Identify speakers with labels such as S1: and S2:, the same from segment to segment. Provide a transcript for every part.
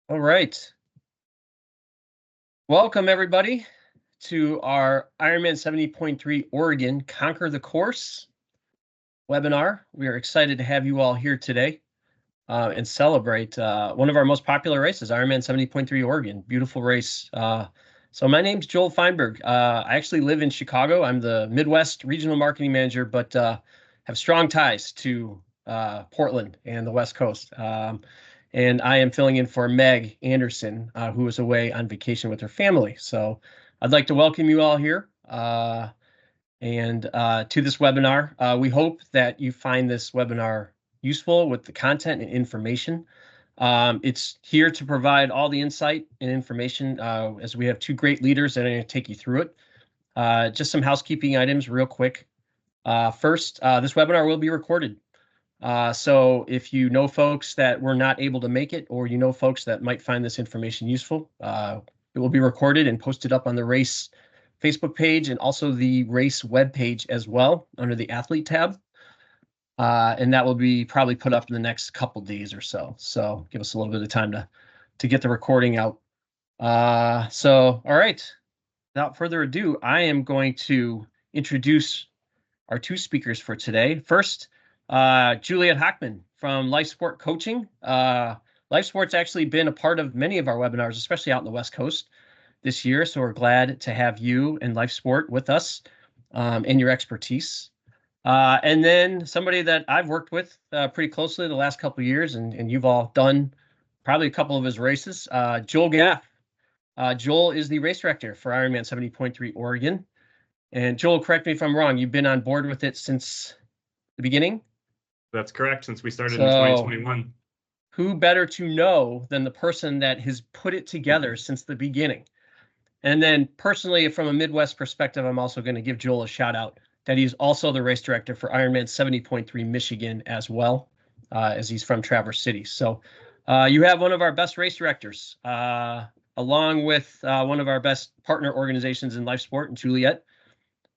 S1: All right. Welcome, everybody, to our Ironman 70.3 Oregon Conquer the Course webinar. We are excited to have you all here today and celebrate one of our most popular races, Ironman 70.3 Oregon. Beautiful race. So my name's Joel Feinberg. I actually live in Chicago. I'm the Midwest Regional Marketing Manager, but have strong ties to Portland and the West Coast. And I am filling in for Meg Anderson, who is away on vacation with her family. So I'd like to welcome you all here and to this webinar. We hope that you find this webinar useful with the content and information. It's here to provide all the insight and information as we have two great leaders that are going to take you through it. Just some housekeeping items real quick. First, this webinar will be recorded. So if you know folks that were not able to make it, or you know folks that might find this information useful, it will be recorded and posted up on the race Facebook page and also the race web page as well under the athlete tab. And that will be probably put up in the next couple days or so. So give us a little bit of time to get the recording out. All right, without further ado, I am going to introduce our two speakers for today. First, Juliet Hockman from Life Sport Coaching. Life Sport's actually been a part of many of our webinars, especially out in the West Coast this year. So we're glad to have you and Life Sport with us and your expertise. And then somebody that I've worked with pretty closely the last couple of years, and you've all done probably a couple of his races, Joel Gaff. Joel is the race director for Ironman 70.3 Oregon. And Joel, correct me if I'm wrong, you've been on board with it since the beginning?
S2: That's correct, since we started in 2021.
S1: Who better to know than the person that has put it together since the beginning? And then personally, from a Midwest perspective, I'm also going to give Joel a shout out that he's also the race director for Ironman 70.3 Michigan as well, as he's from Traverse City. So you have one of our best race directors, along with one of our best partner organizations in Life Sport, and Juliet.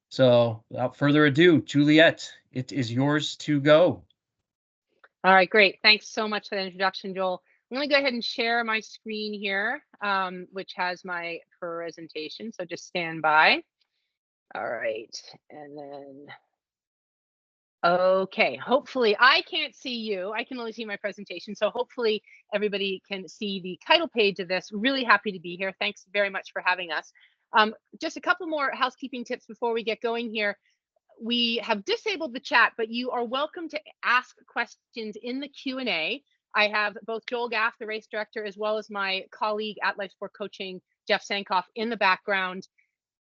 S1: So without further ado, Juliet, it is yours to go.
S3: All right, great. Thanks so much for that introduction, Joel. I'm going to go ahead and share my screen here, which has my presentation. So just stand by. All right. And then, okay, hopefully I can't see you. I can only see my presentation. So hopefully everybody can see the title page of this. Really happy to be here. Thanks very much for having us. Just a couple more housekeeping tips before we get going here. We have disabled the chat, but you are welcome to ask questions in the Q&A. I have both Joel Gaff, the race director, as well as my colleague at Life Sport Coaching, Jeff Sankoff, in the background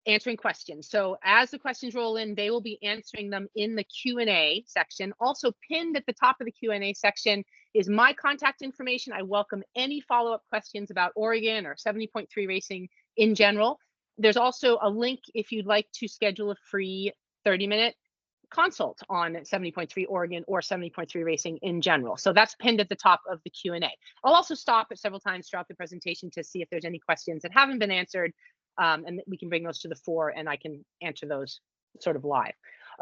S3: answering questions. So as the questions roll in, they will be answering them in the Q&A section. Also pinned at the top of the Q&A section is my contact information. I welcome any follow-up questions about Oregon or 70.3 racing in general. There's also a link if you'd like to schedule a free 30-minute consult on 70.3 Oregon or 70.3 racing in general. So that's pinned at the top of the Q&A. I'll also stop at several times throughout the presentation to see if there's any questions that haven't been answered, and we can bring those to the fore and I can answer those sort of live.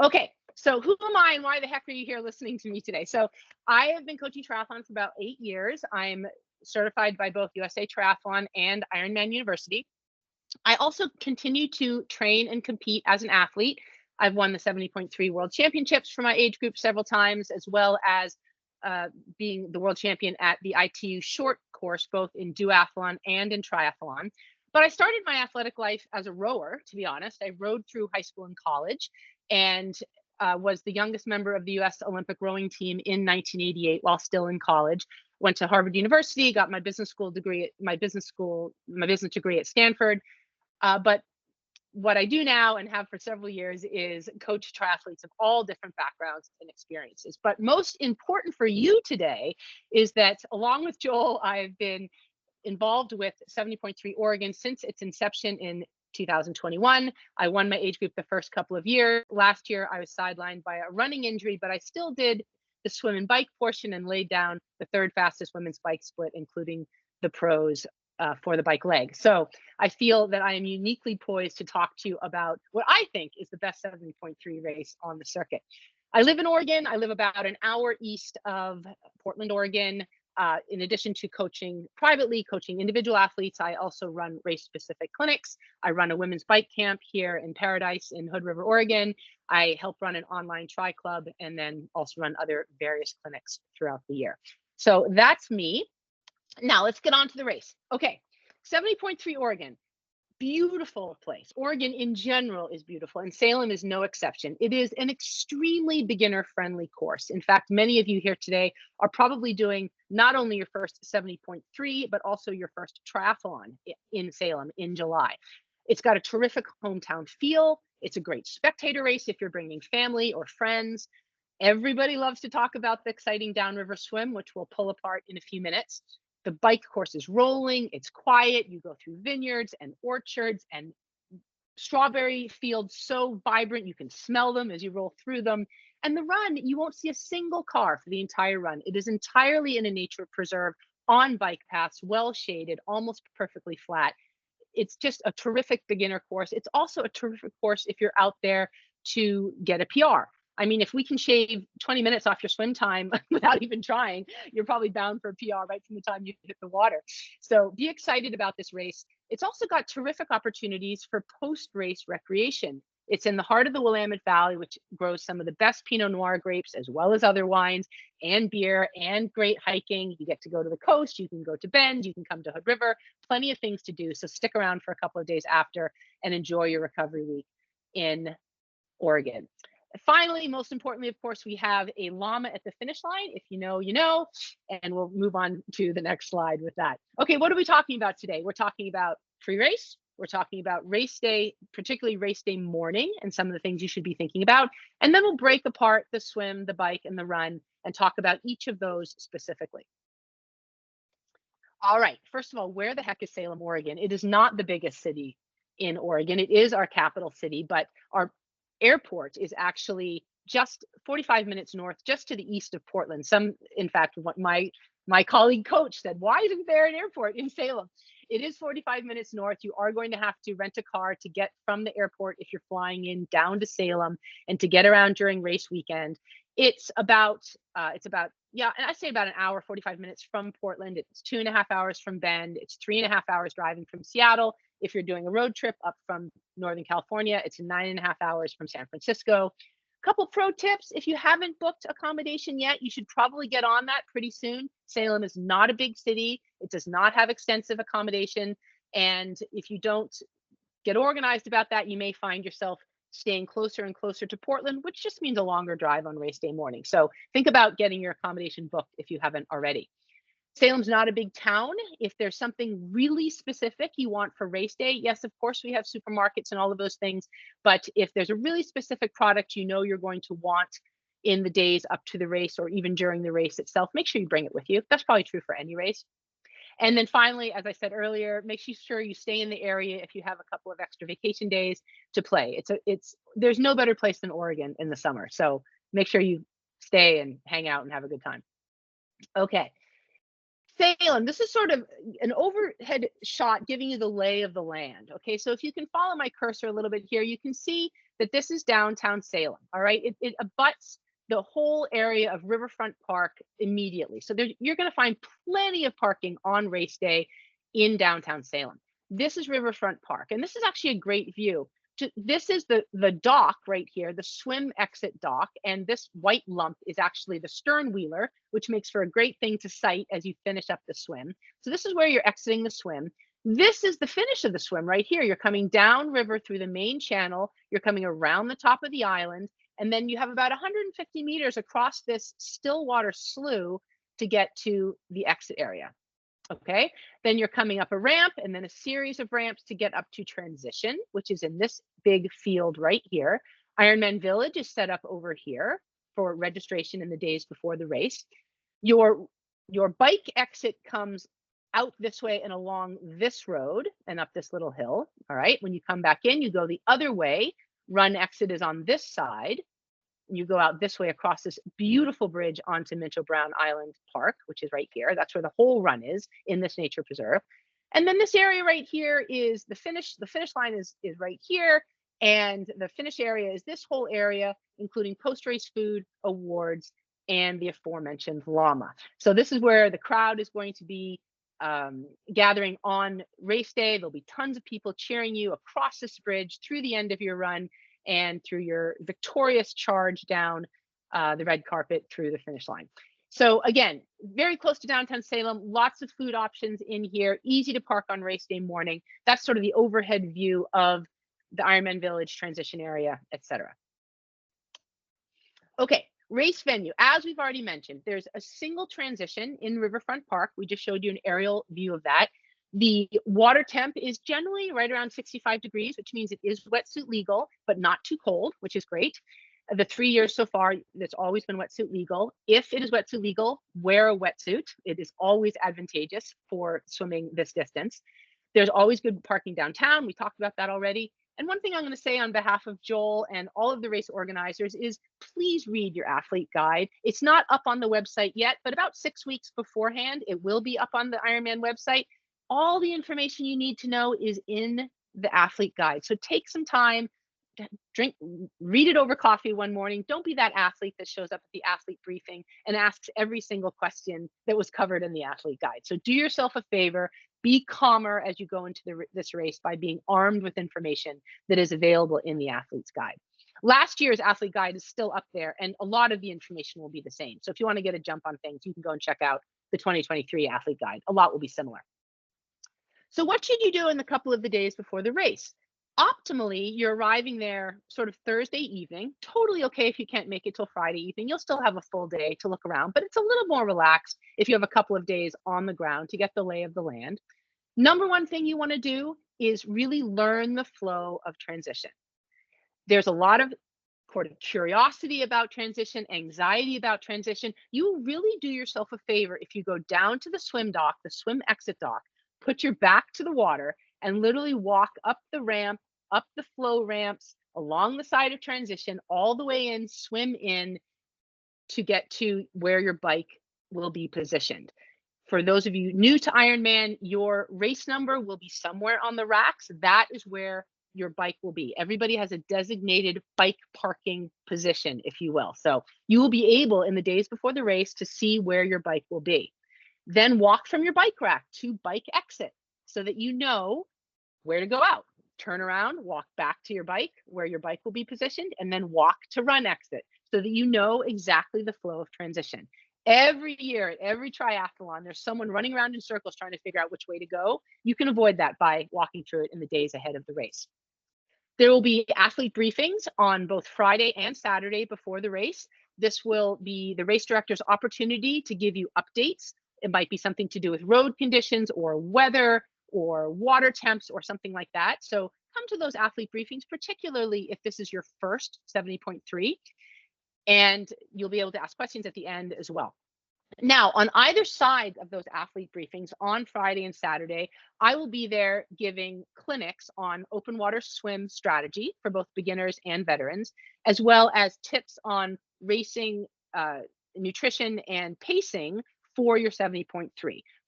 S3: Okay, so who am I and why the heck are you here listening to me today? So I have been coaching triathlon for about 8 years. I'm certified by both USA Triathlon and Ironman University. I also continue to train and compete as an athlete. I've won the 70.3 World Championships for my age group several times, as well as being the world champion at the ITU short course, both in duathlon and in triathlon. But I started my athletic life as a rower, to be honest. I rowed through high school and college and was the youngest member of the US Olympic rowing team in 1988 while still in college. Went to Harvard University, got my business degree at Stanford. But what I do now and have for several years is coach triathletes of all different backgrounds and experiences. But most important for you today is that along with Joel, I've been involved with 70.3 Oregon since its inception in 2021. I won my age group the first couple of years. Last year, I was sidelined by a running injury, but I still did the swim and bike portion and laid down the third fastest women's bike split, including the pros for the bike leg. So I feel that I am uniquely poised to talk to you about what I think is the best 70.3 race on the circuit. I live in Oregon. I live about an hour east of Portland, Oregon. In addition to coaching privately, coaching individual athletes, I also run race-specific clinics. I run a women's bike camp here in Paradise in Hood River, Oregon. I help run an online tri club and then also run other various clinics throughout the year. So that's me. Now let's get on to the race. Okay, 70.3 Oregon. Beautiful place. Oregon in general is beautiful, and Salem is no exception. It is an extremely beginner-friendly course. In fact, many of you here today are probably doing not only your first 70.3, but also your first triathlon in Salem in July. It's got a terrific hometown feel. It's a great spectator race if you're bringing family or friends. Everybody loves to talk about the exciting downriver swim, which we'll pull apart in a few minutes. The bike course is rolling, it's quiet, you go through vineyards and orchards and strawberry fields so vibrant, you can smell them as you roll through them. And the run, you won't see a single car for the entire run. It is entirely in a nature preserve on bike paths, well shaded, almost perfectly flat. It's just a terrific beginner course. It's also a terrific course if you're out there to get a PR. I mean, if we can shave 20 minutes off your swim time without even trying, you're probably bound for a PR right from the time you hit the water. So be excited about this race. It's also got terrific opportunities for post-race recreation. It's in the heart of the Willamette Valley, which grows some of the best Pinot Noir grapes, as well as other wines and beer and great hiking. You get to go to the coast, you can go to Bend, you can come to Hood River, plenty of things to do. So stick around for a couple of days after and enjoy your recovery week in Oregon. Finally, most importantly, of course, we have a llama at the finish line. If you know, you know, and we'll move on to the next slide with that. Okay, what are we talking about today? We're talking about pre-race. We're talking about race day, particularly race day morning, and some of the things you should be thinking about. And then we'll break apart the swim, the bike, and the run and talk about each of those specifically. All right, first of all, where the heck is Salem, Oregon? It is not the biggest city in Oregon. It is our capital city, but our airport is actually just 45 minutes north, just to the east of Portland. In fact, what my colleague coach said, why isn't there an airport in Salem? It is 45 minutes north. You are going to have to rent a car to get from the airport if you're flying in down to Salem, and to get around during race weekend. It's about yeah, and I say about an hour, 45 minutes from Portland. It's 2.5 hours from Bend. It's 3.5 hours driving from Seattle. If you're doing a road trip up from Northern California, it's 9.5 hours from San Francisco. Couple pro tips: if you haven't booked accommodation yet, you should probably get on that pretty soon. Salem is not a big city. It does not have extensive accommodation. And if you don't get organized about that, you may find yourself staying closer and closer to Portland, which just means a longer drive on race day morning. So think about getting your accommodation booked if you haven't already. Salem's not a big town. If there's something really specific you want for race day, yes, of course, we have supermarkets and all of those things. But if there's a really specific product you know you're going to want in the days up to the race, or even during the race itself, make sure you bring it with you. That's probably true for any race. And then finally, as I said earlier, make sure you stay in the area if you have a couple of extra vacation days to play. There's no better place than Oregon in the summer. So make sure you stay and hang out and have a good time. Okay. Salem, this is sort of an overhead shot giving you the lay of the land. Okay, so if you can follow my cursor a little bit here, you can see that this is downtown Salem. All right, it abuts the whole area of Riverfront Park immediately. So you're going to find plenty of parking on race day in downtown Salem. This is Riverfront Park, and this is actually a great view. This is the dock right here, the swim exit dock, and this white lump is actually the stern wheeler, which makes for a great thing to sight as you finish up the swim. So this is where you're exiting the swim. This is the finish of the swim right here. You're coming down river through the main channel, you're coming around the top of the island, and then you have about 150 meters across this still water slough to get to the exit area. Okay, then you're coming up a ramp and then a series of ramps to get up to transition, which is in this big field right here. Ironman Village is set up over here for registration in the days before the race. Your bike exit comes out this way and along this road and up this little hill. All right, when you come back in, you go the other way. Run exit is on this side. You go out this way across this beautiful bridge onto Minto Brown Island Park, which is right here. That's where the whole run is in this nature preserve. And then this area right here is the finish. The finish line is right here. And the finish area is this whole area, including post-race food, awards, and the aforementioned llama. So this is where the crowd is going to be gathering on race day. There'll be tons of people cheering you across this bridge through the end of your run and through your victorious charge down the red carpet through the finish line. So again, very close to downtown Salem, lots of food options in here, easy to park on race day morning. That's sort of the overhead view of the Ironman Village transition area, etc. Okay, race venue. As we've already mentioned, there's a single transition in Riverfront Park. We just showed you an aerial view of that. The water temp is generally right around 65 degrees, which means it is wetsuit legal, but not too cold, which is great. The 3 years so far, it's always been wetsuit legal. If it is wetsuit legal, wear a wetsuit. It is always advantageous for swimming this distance. There's always good parking downtown. We talked about that already. And one thing I'm going to say on behalf of Joel and all of the race organizers is please read your athlete guide. It's not up on the website yet, but about 6 weeks beforehand, it will be up on the Ironman website. All the information you need to know is in the athlete guide. So take some time, read it over coffee one morning. Don't be that athlete that shows up at the athlete briefing and asks every single question that was covered in the athlete guide. So do yourself a favor, be calmer as you go into this race by being armed with information that is available in the athlete's guide. Last year's athlete guide is still up there, and a lot of the information will be the same. So if you want to get a jump on things, you can go and check out the 2023 athlete guide. A lot will be similar. So what should you do in the couple of the days before the race? Optimally, you're arriving there sort of Thursday evening. Totally okay if you can't make it till Friday evening. You'll still have a full day to look around, but it's a little more relaxed if you have a couple of days on the ground to get the lay of the land. Number one thing you want to do is really learn the flow of transition. There's a lot of curiosity about transition, anxiety about transition. You really do yourself a favor if you go down to the swim dock, the swim exit dock, put your back to the water, and literally walk up the ramp, up the flow ramps, along the side of transition, all the way in, swim in to get to where your bike will be positioned. For those of you new to Ironman, your race number will be somewhere on the racks. That is where your bike will be. Everybody has a designated bike parking position, if you will. So you will be able in the days before the race to see where your bike will be. Then walk from your bike rack to bike exit so that you know where to go out. Turn around, walk back to your bike where your bike will be positioned, and then walk to run exit so that you know exactly the flow of transition. Every year at every triathlon, there's someone running around in circles trying to figure out which way to go. You can avoid that by walking through it in the days ahead of the race. There will be athlete briefings on both Friday and Saturday before the race. This will be the race director's opportunity to give you updates. It might be something to do with road conditions or weather or water temps or something like that. So come to those athlete briefings, particularly if this is your first 70.3, and you'll be able to ask questions at the end as well. Now, on either side of those athlete briefings on Friday and Saturday, I will be there giving clinics on open water swim strategy for both beginners and veterans, as well as tips on racing, nutrition, and pacing for your 70.3.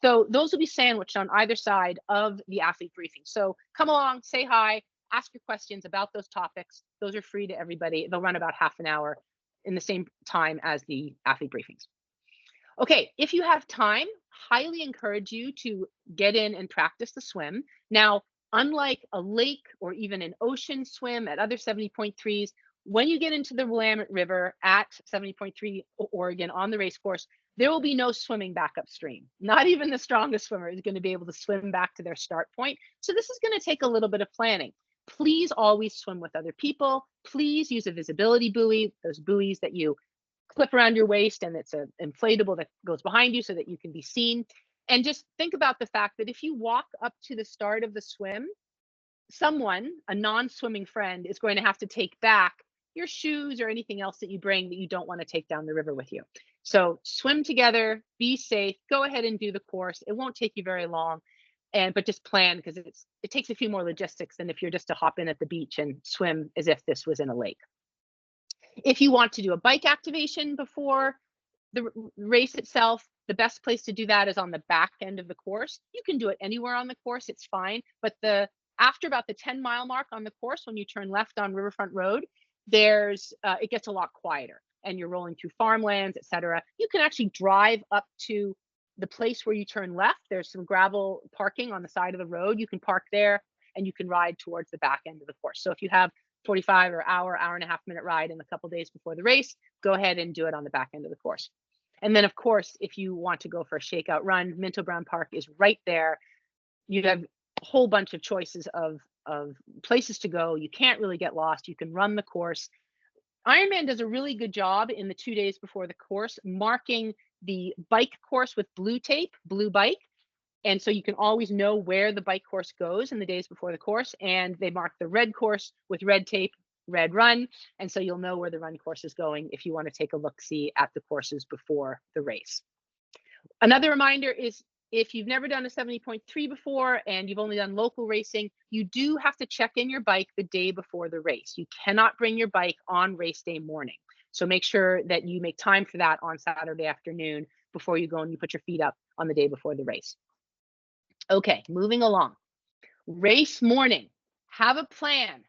S3: So those will be sandwiched on either side of the athlete briefing. So come along, say hi, ask your questions about those topics. Those are free to everybody. They'll run about half an hour in the same time as the athlete briefings. Okay, if you have time, highly encourage you to get in and practice the swim. Now, unlike a lake or even an ocean swim at other 70.3s, when you get into the Willamette River at 70.3 Oregon on the race course, there will be no swimming back upstream. Not even the strongest swimmer is going to be able to swim back to their start point. So this is going to take a little bit of planning. Please always swim with other people. Please use a visibility buoy, those buoys that you clip around your waist and it's an inflatable that goes behind you so that you can be seen. And just think about the fact that if you walk up to the start of the swim, someone, a non-swimming friend, is going to have to take back your shoes or anything else that you bring that you don't want to take down the river with you. So swim together, be safe, go ahead and do the course. It won't take you very long, but just plan, because it takes a few more logistics than if you're just to hop in at the beach and swim as if this was in a lake. If you want to do a bike activation before the race itself, the best place to do that is on the back end of the course. You can do it anywhere on the course, it's fine. But after about the 10-mile mark on the course, when you turn left on Riverfront Road, it gets a lot quieter. and you're rolling through farmlands, etc., you can actually drive up to the place where you turn left. There's some gravel parking on the side of the road. You can park there and you can ride towards the back end of the course. So if you have 45 or hour and a half minute ride in a couple days before the race, go ahead and do it on the back end of the course. And then, of course, if you want to go for a shakeout run, Minto Brown Park is right there. You have a whole bunch of choices of places to go. You can't really get lost. You can run the course. Ironman does a really good job in the 2 days before the course marking the bike course with blue tape, blue bike. And so you can always know where the bike course goes in the days before the course. And they mark the red course with red tape, red run. And so you'll know where the run course is going if you want to take a look-see at the courses before the race. Another reminder is, if you've never done a 70.3 before and you've only done local racing, you do have to check in your bike the day before the race. You cannot bring your bike on race day morning. So make sure that you make time for that on Saturday afternoon before you go and you put your feet up on the day before the race. Okay, moving along. Race morning, have a plan.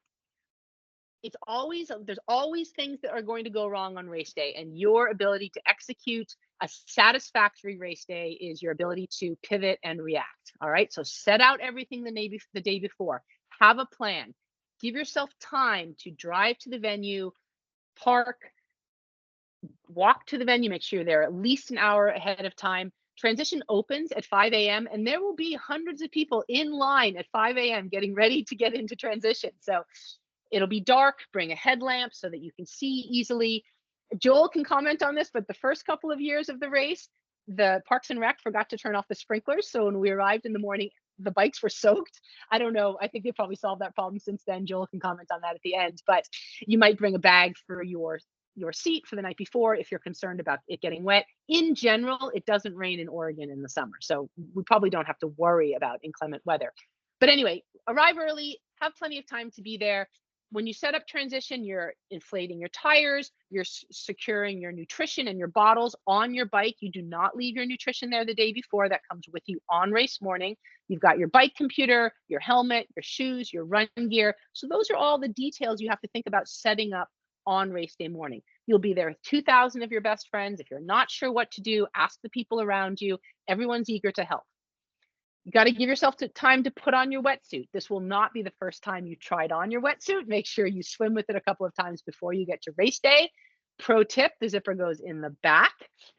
S3: There's always things that are going to go wrong on race day, and your ability to execute a satisfactory race day is your ability to pivot and react. All right, so set out everything the day before. Have a plan. Give yourself time to drive to the venue, park, walk to the venue, make sure you're there at least an hour ahead of time. Transition opens at 5 a.m. and there will be hundreds of people in line at 5 a.m. getting ready to get into transition. So it'll be dark. Bring a headlamp so that you can see easily. Joel can comment on this, but the first couple of years of the race, the Parks and Rec forgot to turn off the sprinklers. So when we arrived in the morning, the bikes were soaked. I don't know. I think they probably solved that problem since then. Joel can comment on that at the end, but you might bring a bag for your seat for the night before if you're concerned about it getting wet. In general, it doesn't rain in Oregon in the summer, so we probably don't have to worry about inclement weather. But anyway, arrive early, have plenty of time to be there. When you set up transition, you're inflating your tires, you're securing your nutrition and your bottles on your bike. You do not leave your nutrition there the day before. That comes with you on race morning. You've got your bike computer, your helmet, your shoes, your run gear. So those are all the details you have to think about setting up on race day morning. You'll be there with 2,000 of your best friends. If you're not sure what to do, ask the people around you. Everyone's eager to help. You got to give yourself time to put on your wetsuit. This will not be the first time you tried on your wetsuit. Make sure you swim with it a couple of times before you get to race day. Pro tip, the zipper goes in the back.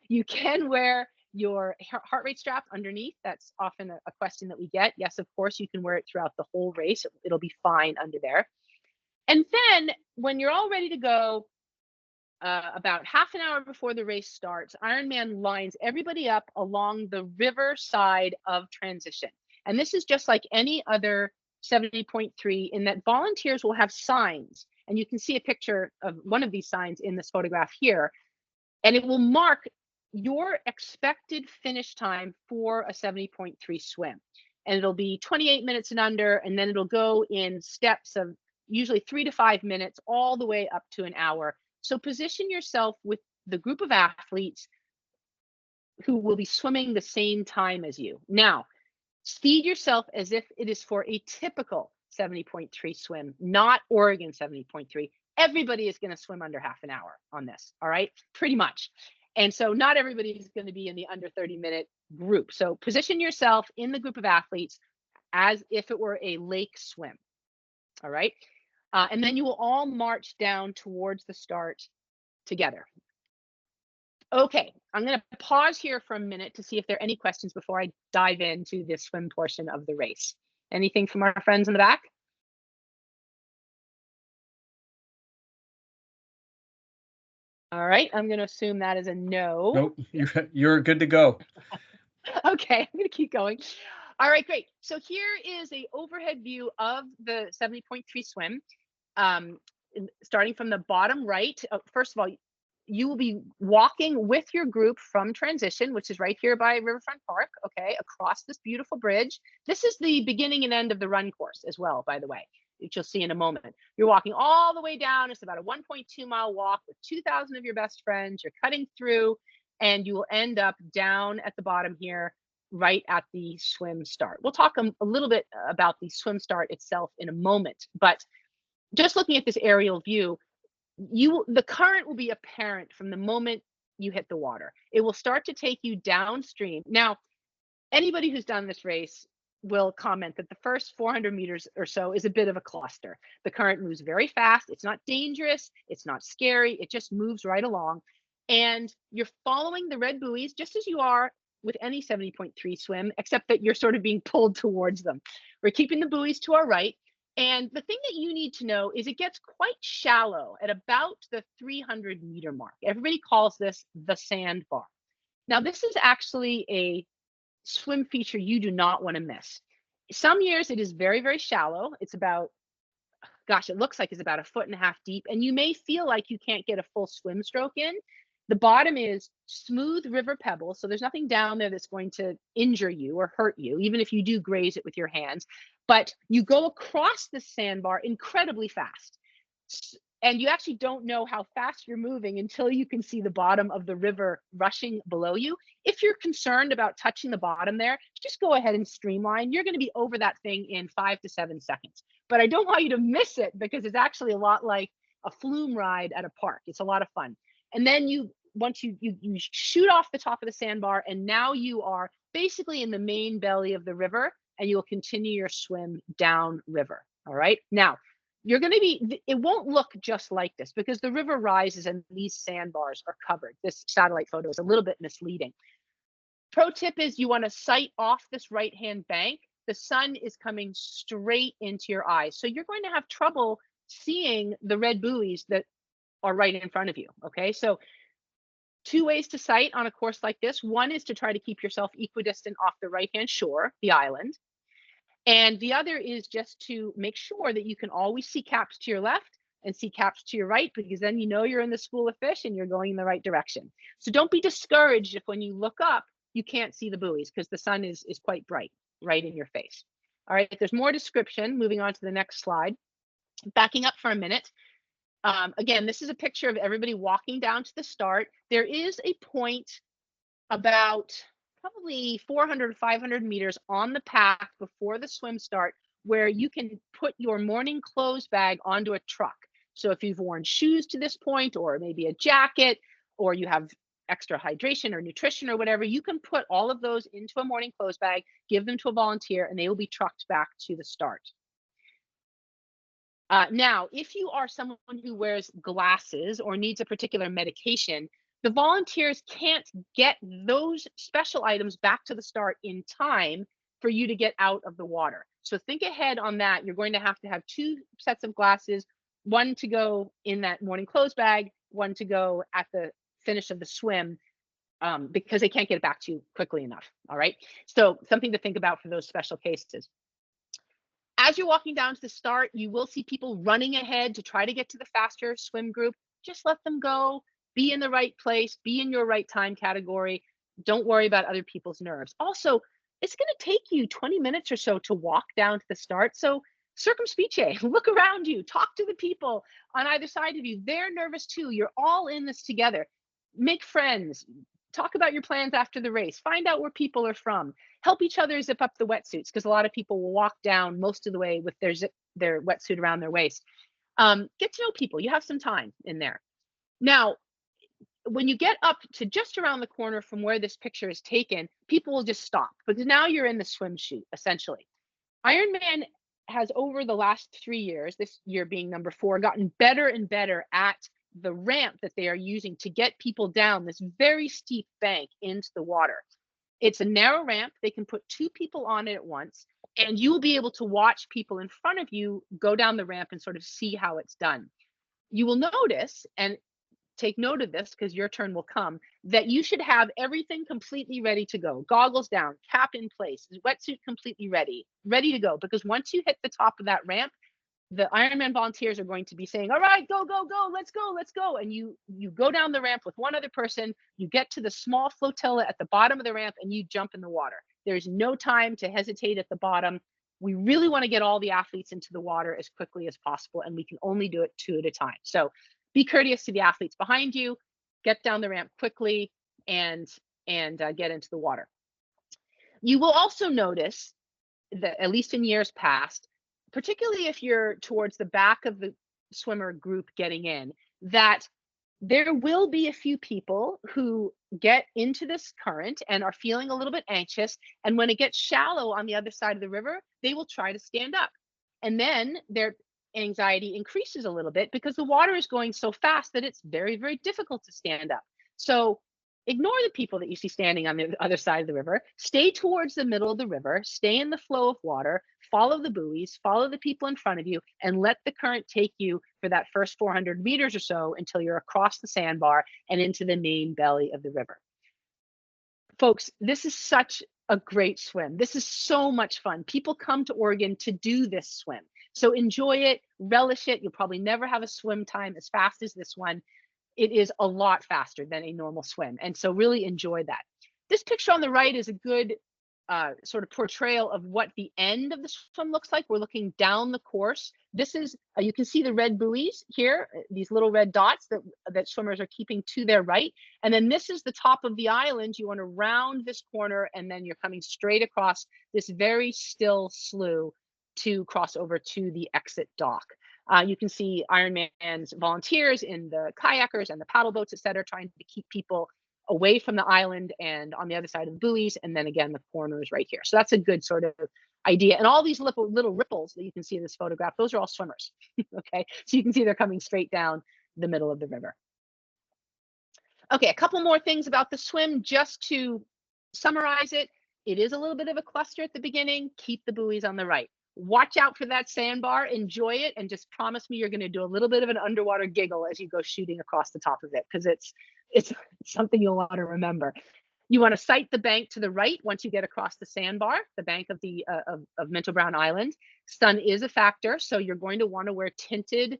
S3: You can wear your heart rate strap underneath. That's often a question that we get. Yes, of course, you can wear it throughout the whole race. It'll be fine under there. And then when you're all ready to go, about half an hour before the race starts, Ironman lines everybody up along the river side of transition. And this is just like any other 70.3 in that volunteers will have signs. And you can see a picture of one of these signs in this photograph here. And it will mark your expected finish time for a 70.3 swim. And it'll be 28 minutes and under, and then it'll go in steps of usually 3 to 5 minutes, all the way up to an hour. So position yourself with the group of athletes who will be swimming the same time as you. Now, speed yourself as if it is for a typical 70.3 swim, not Oregon 70.3. Everybody is going to swim under half an hour on this, all right? Pretty much. And so not everybody is going to be in the under 30-minute group. So position yourself in the group of athletes as if it were a lake swim, all right? And then you will all march down towards the start together. Okay, I'm going to pause here for a minute to see if there are any questions before I dive into this swim portion of the race. Anything from our friends in the back? All right, I'm going to assume that is a no.
S1: Nope, you're good to go.
S3: Okay, I'm going to keep going. All right, great. So here is an overhead view of the 70.3 swim. Starting from the bottom right, first of all, you will be walking with your group from transition, which is right here by Riverfront Park, okay, across this beautiful bridge. This is the beginning and end of the run course as well, by the way, which you'll see in a moment. You're walking all the way down. It's about a 1.2 mile walk with 2,000 of your best friends. You're cutting through, and you will end up down at the bottom here, right at the swim start. We'll talk a little bit about the swim start itself in a moment, but just looking at this aerial view, the current will be apparent from the moment you hit the water. It will start to take you downstream. Now, anybody who's done this race will comment that the first 400 meters or so is a bit of a cluster. The current moves very fast. It's not dangerous. It's not scary. It just moves right along. And you're following the red buoys just as you are with any 70.3 swim, except that you're sort of being pulled towards them. We're keeping the buoys to our right. And the thing that you need to know is it gets quite shallow at about the 300-meter mark. Everybody calls this the sandbar. Now, this is actually a swim feature you do not want to miss. Some years it is very, very shallow. It's about, gosh, it looks like it's about 1.5 feet deep. And you may feel like you can't get a full swim stroke in. The bottom is smooth river pebbles. So there's nothing down there that's going to injure you or hurt you, even if you do graze it with your hands. But you go across the sandbar incredibly fast. And you actually don't know how fast you're moving until you can see the bottom of the river rushing below you. If you're concerned about touching the bottom there, just go ahead and streamline. You're going to be over that thing in 5 to 7 seconds. But I don't want you to miss it because it's actually a lot like a flume ride at a park. It's a lot of fun. And then once you shoot off the top of the sandbar, and now you are basically in the main belly of the river, and you'll continue your swim down river. All right. Now, you're going to it won't look just like this because the river rises and these sandbars are covered. This satellite photo is a little bit misleading. Pro tip is you want to sight off this right-hand bank. The sun is coming straight into your eyes. So you're going to have trouble seeing the red buoys that are right in front of you. Okay. So 2 ways to sight on a course like this. One is to try to keep yourself equidistant off the right-hand shore, the island. And the other is just to make sure that you can always see caps to your left and see caps to your right, because then you know you're in the school of fish and you're going in the right direction. So don't be discouraged if when you look up, you can't see the buoys because the sun is quite bright right in your face. All right, there's more description. Moving on to the next slide. Backing up for a minute. Again, this is a picture of everybody walking down to the start. There is a point about probably 400, 500 meters on the path before the swim start where you can put your morning clothes bag onto a truck. So if you've worn shoes to this point, or maybe a jacket, or you have extra hydration or nutrition or whatever, you can put all of those into a morning clothes bag, give them to a volunteer, and they will be trucked back to the start. Now, if you are someone who wears glasses or needs a particular medication, the volunteers can't get those special items back to the start in time for you to get out of the water. So think ahead on that. You're going to have 2 sets of glasses, one to go in that morning clothes bag, one to go at the finish of the swim, because they can't get it back to you quickly enough. All right. So something to think about for those special cases. As you're walking down to the start, you will see people running ahead to try to get to the faster swim group. Just let them go. Be in the right place. Be in your right time category. Don't worry about other people's nerves. Also, it's going to take you 20 minutes or so to walk down to the start. So circumspice, look around you, talk to the people on either side of you. They're nervous too. You're all in this together. Make friends. Talk about your plans after the race. Find out where people are from. Help each other zip up the wetsuits, because a lot of people will walk down most of the way with their wetsuit around their waist. Get to know people. You have some time in there. Now, when you get up to just around the corner from where this picture is taken, people will just stop because now you're in the swim chute, essentially. Ironman has, over the last 3 years, this year being number 4, gotten better and better at the ramp that they are using to get people down this very steep bank into the water. It's a narrow ramp. They can put 2 people on it at once, and you will be able to watch people in front of you go down the ramp and sort of see how it's done. You will notice, and take note of this because your turn will come, that you should have everything completely ready to go. Goggles down, cap in place, wetsuit completely ready to go. Because once you hit the top of that ramp, the Ironman volunteers are going to be saying, all right, go, go, go, let's go, let's go. And you go down the ramp with one other person, you get to the small flotilla at the bottom of the ramp, and you jump in the water. There's no time to hesitate at the bottom. We really want to get all the athletes into the water as quickly as possible, and we can only do it 2 at a time. So be courteous to the athletes behind you, get down the ramp quickly, and get into the water. You will also notice that, at least in years past, particularly if you're towards the back of the swimmer group getting in, that there will be a few people who get into this current and are feeling a little bit anxious. And when it gets shallow on the other side of the river, they will try to stand up. And then their anxiety increases a little bit because the water is going so fast that it's very, very difficult to stand up. So ignore the people that you see standing on the other side of the river. Stay towards the middle of the river, stay in the flow of water, follow the buoys, follow the people in front of you, and let the current take you for that first 400 meters or so until you're across the sandbar and into the main belly of the river. Folks, this is such a great swim. This is so much fun. People come to Oregon to do this swim. So enjoy it, relish it. You'll probably never have a swim time as fast as this one. It is a lot faster than a normal swim. And so really enjoy that. This picture on the right is a good sort of portrayal of what the end of the swim looks like. We're looking down the course. This is, you can see the red buoys here, these little red dots that swimmers are keeping to their right. And then this is the top of the island. You want to round this corner and then you're coming straight across this very still slough to cross over to the exit dock. You can see Ironman's volunteers in the kayakers and the paddle boats, et cetera, trying to keep people away from the island and on the other side of the buoys. And then again, the corner is right here. So that's a good sort of idea. And all these little ripples that you can see in this photograph, those are all swimmers. Okay, so you can see they're coming straight down the middle of the river. Okay, a couple more things about the swim, just to summarize it. It is a little bit of a cluster at the beginning. Keep the buoys on the right. Watch out for that sandbar, enjoy it, and just promise me you're going to do a little bit of an underwater giggle as you go shooting across the top of it, because it's something you'll want to remember. You want to sight the bank to the right once you get across the sandbar, the bank of the of Minto Brown Island. Sun is a factor, so you're going to want to wear tinted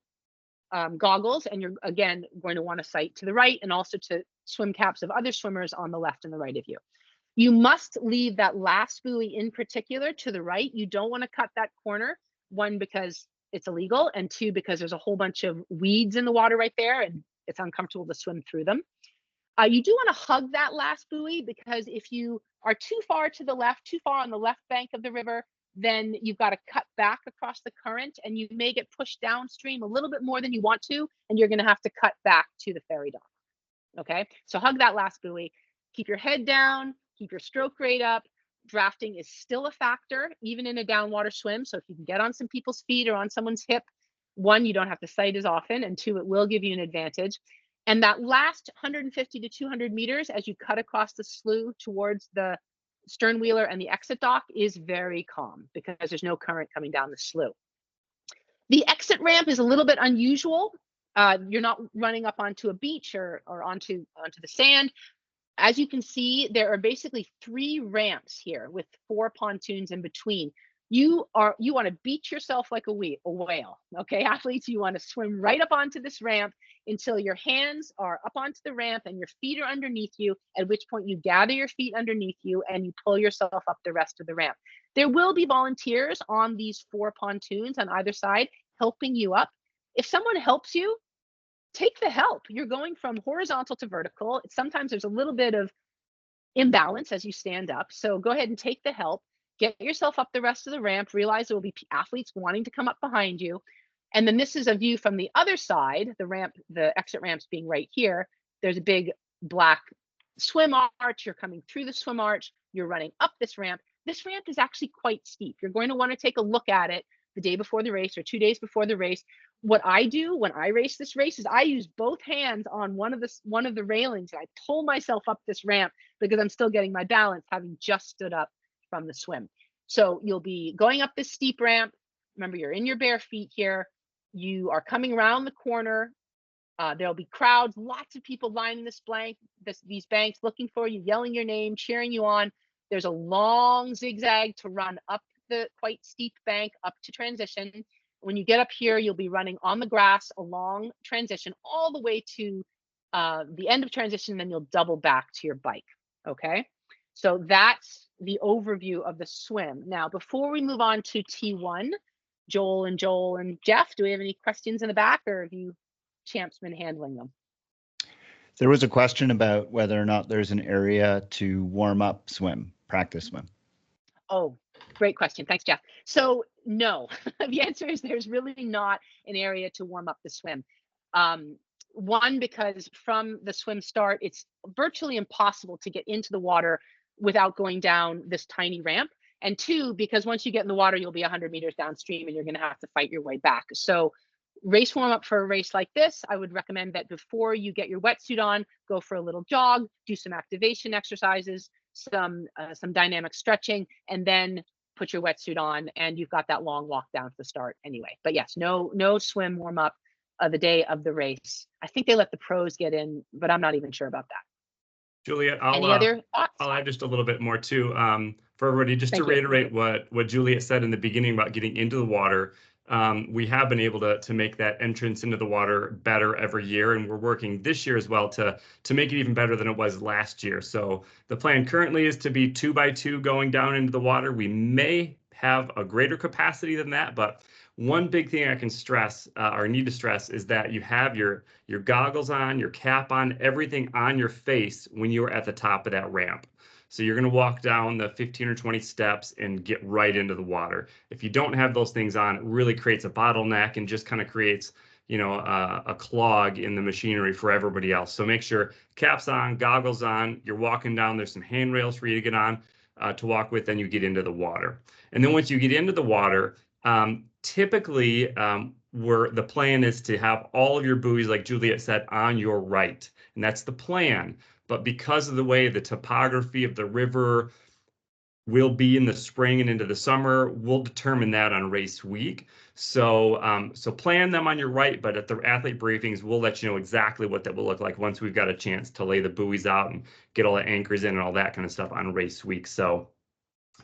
S3: goggles, and you're again going to want to sight to the right and also to swim caps of other swimmers on the left and the right of you. You must leave that last buoy in particular to the right. You don't want to cut that corner, one, because it's illegal, and two, because there's a whole bunch of weeds in the water right there and it's uncomfortable to swim through them. You do want to hug that last buoy, because if you are too far to the left, too far on the left bank of the river, then you've got to cut back across the current and you may get pushed downstream a little bit more than you want to, and you're going to have to cut back to the ferry dock. Okay, so hug that last buoy, keep your head down, keep your stroke rate up. Drafting is still a factor, even in a downwater swim. So if you can get on some people's feet or on someone's hip, one, you don't have to sight as often, and two, it will give you an advantage. And that last 150 to 200 meters as you cut across the slough towards the stern wheeler and the exit dock is very calm because there's no current coming down the slough. The exit ramp is a little bit unusual. You're not running up onto a beach or onto the sand. As you can see, there are basically 3 ramps here with 4 pontoons in between. You want to beach yourself like a whale. Okay, athletes, you want to swim right up onto this ramp until your hands are up onto the ramp and your feet are underneath you, at which point you gather your feet underneath you and you pull yourself up the rest of the ramp. There will be volunteers on these 4 pontoons on either side helping you up. If someone helps you, take the help. You're going from horizontal to vertical. Sometimes there's a little bit of imbalance as you stand up. So go ahead and take the help. Get yourself up the rest of the ramp. Realize there will be athletes wanting to come up behind you. And then this is a view from the other side, the ramp, the exit ramps being right here. There's a big black swim arch. You're coming through the swim arch. You're running up this ramp. This ramp is actually quite steep. You're going to want to take a look at it the day before the race or 2 days before the race. What I do when I race this race is I use both hands on one of the railings and I pull myself up this ramp because I'm still getting my balance, having just stood up from the swim. So you'll be going up this steep ramp. Remember, you're in your bare feet here. You are coming around the corner. There'll be crowds, lots of people lining these banks, looking for you, yelling your name, cheering you on. There's a long zigzag to run up the quite steep bank up to transition. When you get up here, you'll be running on the grass along transition all the way to the end of transition, then you'll double back to your bike. Okay, so that's the overview of the swim. Now, before we move on to T1, Joel and Jeff, do we have any questions in the back, or have you champs been handling them?
S4: There was a question about whether or not there's an area to warm up swim, practice swim.
S3: Oh, great question. Thanks, Jeff. So no, the answer is there's really not an area to warm up the swim. One, because from the swim start, it's virtually impossible to get into the water without going down this tiny ramp. And two, because once you get in the water, you'll be 100 meters downstream and you're going to have to fight your way back. So race warm up for a race like this, I would recommend that before you get your wetsuit on, go for a little jog, do some activation exercises, some dynamic stretching, and then put your wetsuit on, and you've got that long walk down to the start anyway. But yes, no swim warm up the day of the race. I think they let the pros get in, but I'm not even sure about that.
S2: Juliet,
S3: Any other thoughts?
S2: I'll add just a little bit more too, for everybody, just to reiterate what Juliet said in the beginning about getting into the water. We have been able to make that entrance into the water better every year, and we're working this year as well to make it even better than it was last year. So the plan currently is to be 2 by 2 going down into the water. We may have a greater capacity than that, but one big thing I can stress or need to stress is that you have your goggles on, your cap on, everything on your face when you're at the top of that ramp. So you're going to walk down the 15 or 20 steps and get right into the water. If you don't have those things on, it really creates a bottleneck and just kind of creates, you know, a clog in the machinery for everybody else. So make sure caps on, goggles on, you're walking down, there's some handrails for you to get on to walk with, then you get into the water. And then once you get into the water, typically where the plan is to have all of your buoys, like Juliet said, on your right. And that's the plan. But because of the way the topography of the river will be in the spring and into the summer, we'll determine that on race week. So so plan them on your right, but at the athlete briefings, we'll let you know exactly what that will look like once we've got a chance to lay the buoys out and get all the anchors in and all that kind of stuff on race week. So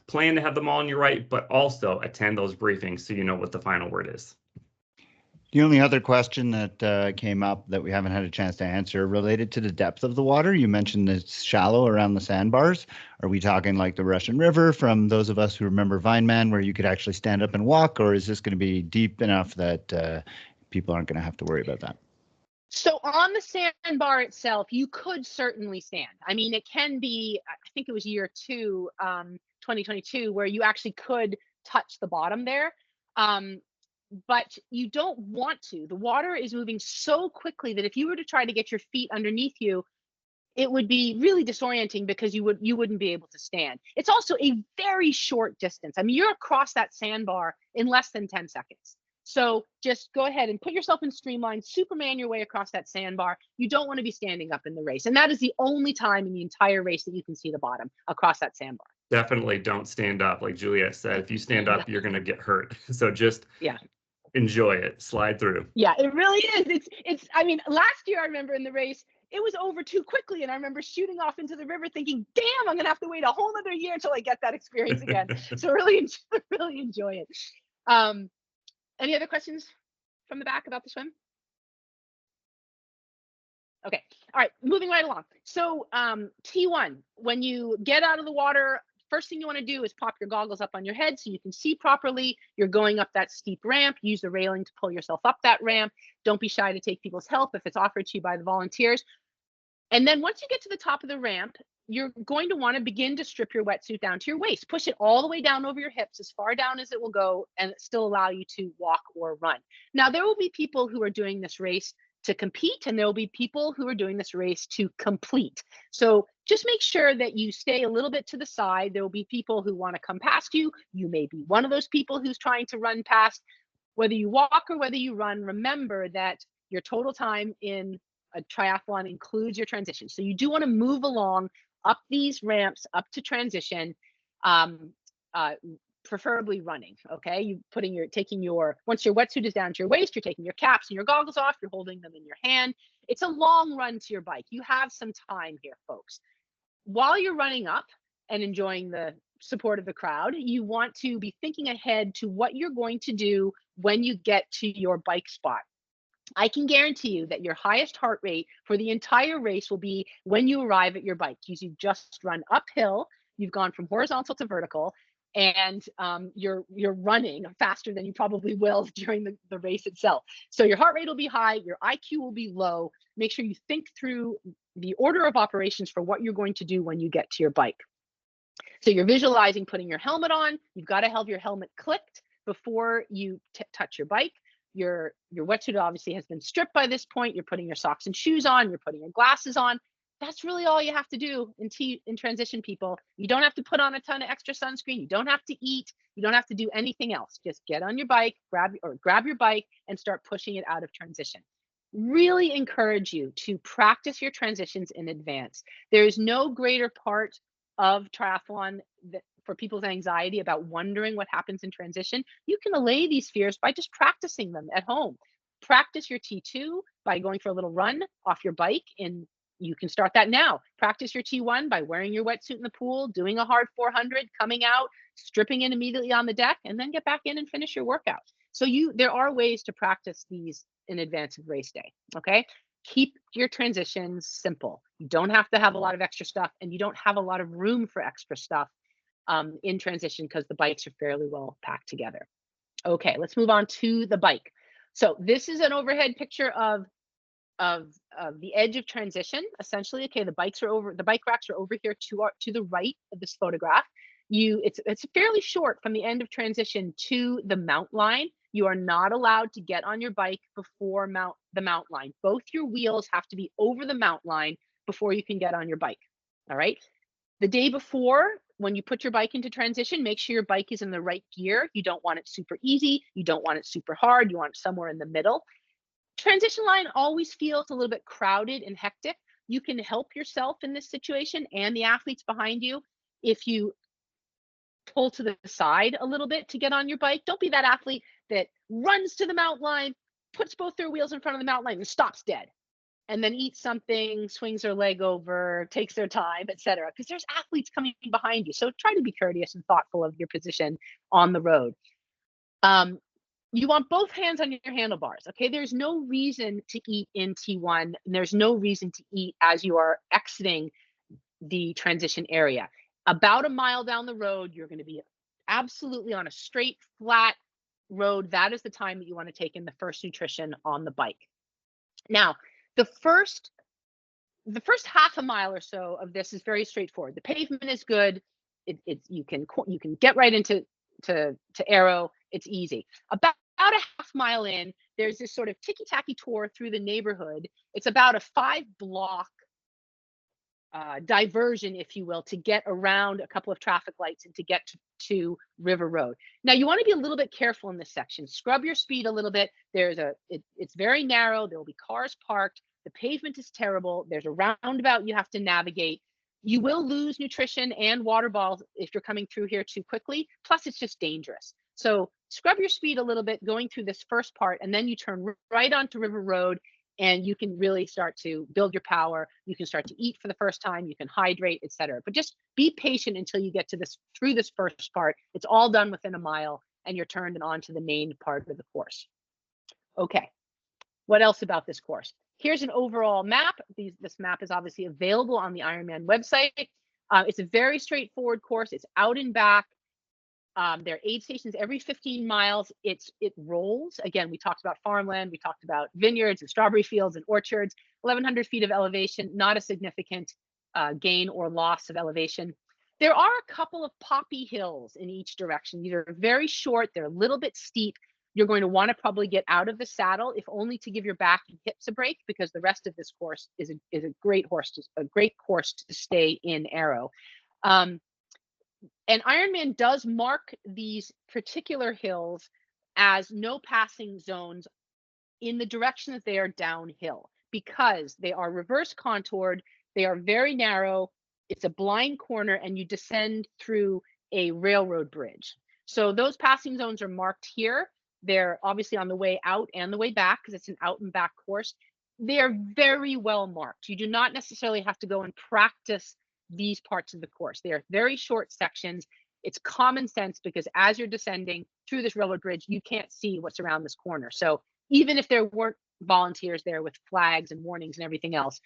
S2: plan to have them all on your right, but also attend those briefings so you know what the final word is.
S4: The only other question that came up that we haven't had a chance to answer related to the depth of the water. You mentioned it's shallow around the sandbars. Are we talking like the Russian River from those of us who remember Vineman, where you could actually stand up and walk, or is this going to be deep enough that people aren't going to have to worry about that?
S3: So on the sandbar itself, you could certainly stand. I mean, it can be, I think it was year 2, 2022, where you actually could touch the bottom there. But you don't want to. The water is moving so quickly that if you were to try to get your feet underneath you, it would be really disorienting because you wouldn't be able to stand. It's also a very short distance. I mean, you're across that sandbar in less than 10 seconds. So just go ahead and put yourself in streamline, Superman your way across that sandbar. You don't want to be standing up in the race. And that is the only time in the entire race that you can see the bottom across that sandbar.
S2: Definitely don't stand up. Like Juliet said, if you stand up, you're going to get hurt. So just enjoy it, slide through.
S3: Yeah, it really is. It's, I mean, last year I remember in the race, it was over too quickly. And I remember shooting off into the river thinking, damn, I'm going to have to wait a whole other year until I get that experience again. So really enjoy it. Any other questions from the back about the swim? Okay. All right. Moving right along. So T1, when you get out of the water, first thing you want to do is pop your goggles up on your head so you can see properly. You're going up that steep ramp. Use the railing to pull yourself up that ramp. Don't be shy to take people's help if it's offered to you by the volunteers. And then once you get to the top of the ramp, you're going to want to begin to strip your wetsuit down to your waist. Push it all the way down over your hips, as far down as it will go, and still allow you to walk or run. Now, there will be people who are doing this race to compete, and there will be people who are doing this race to complete. So just make sure that you stay a little bit to the side. There will be people who want to come past you. You may be one of those people who's trying to run past. Whether you walk or whether you run, remember that your total time in a triathlon includes your transition. So you do want to move along up these ramps up to transition, preferably running. Okay, you taking your, once your wetsuit is down to your waist, you're taking your caps and your goggles off, you're holding them in your hand. It's a long run to your bike. You have some time here, folks. While you're running up and enjoying the support of the crowd, you want to be thinking ahead to what you're going to do when you get to your bike spot. I can guarantee you that your highest heart rate for the entire race will be when you arrive at your bike. You've just run uphill, you've gone from horizontal to vertical, and you're running faster than you probably will during the race itself. So your heart rate will be high, your IQ will be low. Make sure you think through the order of operations for what you're going to do when you get to your bike. So you're visualizing putting your helmet on. You've got to have your helmet clicked before you touch your bike. your wetsuit obviously has been stripped by this point. You're putting your socks and shoes on, you're putting your glasses on. That's really all you have to do in transition, people. You don't have to put on a ton of extra sunscreen. You don't have to eat. You don't have to do anything else. Just get on your bike, grab your bike and start pushing it out of transition. Really encourage you to practice your transitions in advance. There is no greater part of triathlon for people's anxiety about wondering what happens in transition. You can allay these fears by just practicing them at home. Practice your T2 by going for a little run off your bike, and you can start that now. Practice your T1 by wearing your wetsuit in the pool, doing a hard 400, coming out, stripping in immediately on the deck, and then get back in and finish your workout. So there are ways to practice these in advance of race day, okay? Keep your transitions simple. You don't have to have a lot of extra stuff, and you don't have a lot of room for extra stuff in transition because the bikes are fairly well packed together. Okay, let's move on to the bike. So this is an overhead picture of the edge of transition, essentially. Okay, the bike racks are over here to the right of this photograph. It's fairly short from the end of transition to the mount line. You are not allowed to get on your bike before the mount line. Both your wheels have to be over the mount line before you can get on your bike. All right. The day before, when you put your bike into transition, make sure your bike is in the right gear. You don't want it super easy. You don't want it super hard. You want it somewhere in the middle. Transition line always feels a little bit crowded and hectic. You can help yourself in this situation and the athletes behind you if you pull to the side a little bit to get on your bike. Don't be that athlete that runs to the mount line, puts both their wheels in front of the mount line and stops dead, and then eats something, swings their leg over, takes their time, etc. Because there's athletes coming behind you. So try to be courteous and thoughtful of your position on the road. You want both hands on your handlebars, okay? There's no reason to eat in T1, and there's no reason to eat as you are exiting the transition area. About a mile down the road, you're going to be absolutely on a straight, flat road. That is the time that you want to take in the first nutrition on the bike. Now, the first half a mile or so of this is very straightforward. The pavement is good. You can get right into aero. It's easy. About a half mile in, there's this sort of ticky-tacky tour through the neighborhood. It's about a 5-block diversion, if you will, to get around a couple of traffic lights and to get to River Road. Now, you want to be a little bit careful in this section. Scrub your speed a little bit. It's very narrow. There will be cars parked. The pavement is terrible. There's a roundabout you have to navigate. You will lose nutrition and water bottles if you're coming through here too quickly. Plus, it's just dangerous. So scrub your speed a little bit going through this first part, and then you turn right onto River Road, and you can really start to build your power. You can start to eat for the first time. You can hydrate, etc. But just be patient until you get to through this first part. It's all done within a mile, and you're turned onto the main part of the course. Okay, what else about this course? Here's an overall map. This map is obviously available on the Ironman website. It's a very straightforward course. It's out and back. There are aid stations every 15 miles. It rolls. Again, we talked about farmland. We talked about vineyards and strawberry fields and orchards. 1,100 feet of elevation, not a significant gain or loss of elevation. There are a couple of poppy hills in each direction. These are very short. They're a little bit steep. You're going to want to probably get out of the saddle, if only to give your back and hips a break, because the rest of this course is a great course to stay in aero. And Ironman does mark these particular hills as no passing zones in the direction that they are downhill, because they are reverse contoured, they are very narrow, it's a blind corner, and you descend through a railroad bridge. So those passing zones are marked here. They're obviously on the way out and the way back, because it's an out and back course. They are very well marked. You do not necessarily have to go and practice these parts of the course. They are very short sections. It's common sense, because as you're descending through this railroad bridge, you can't see what's around this corner. So even if there weren't volunteers there with flags and warnings and everything else,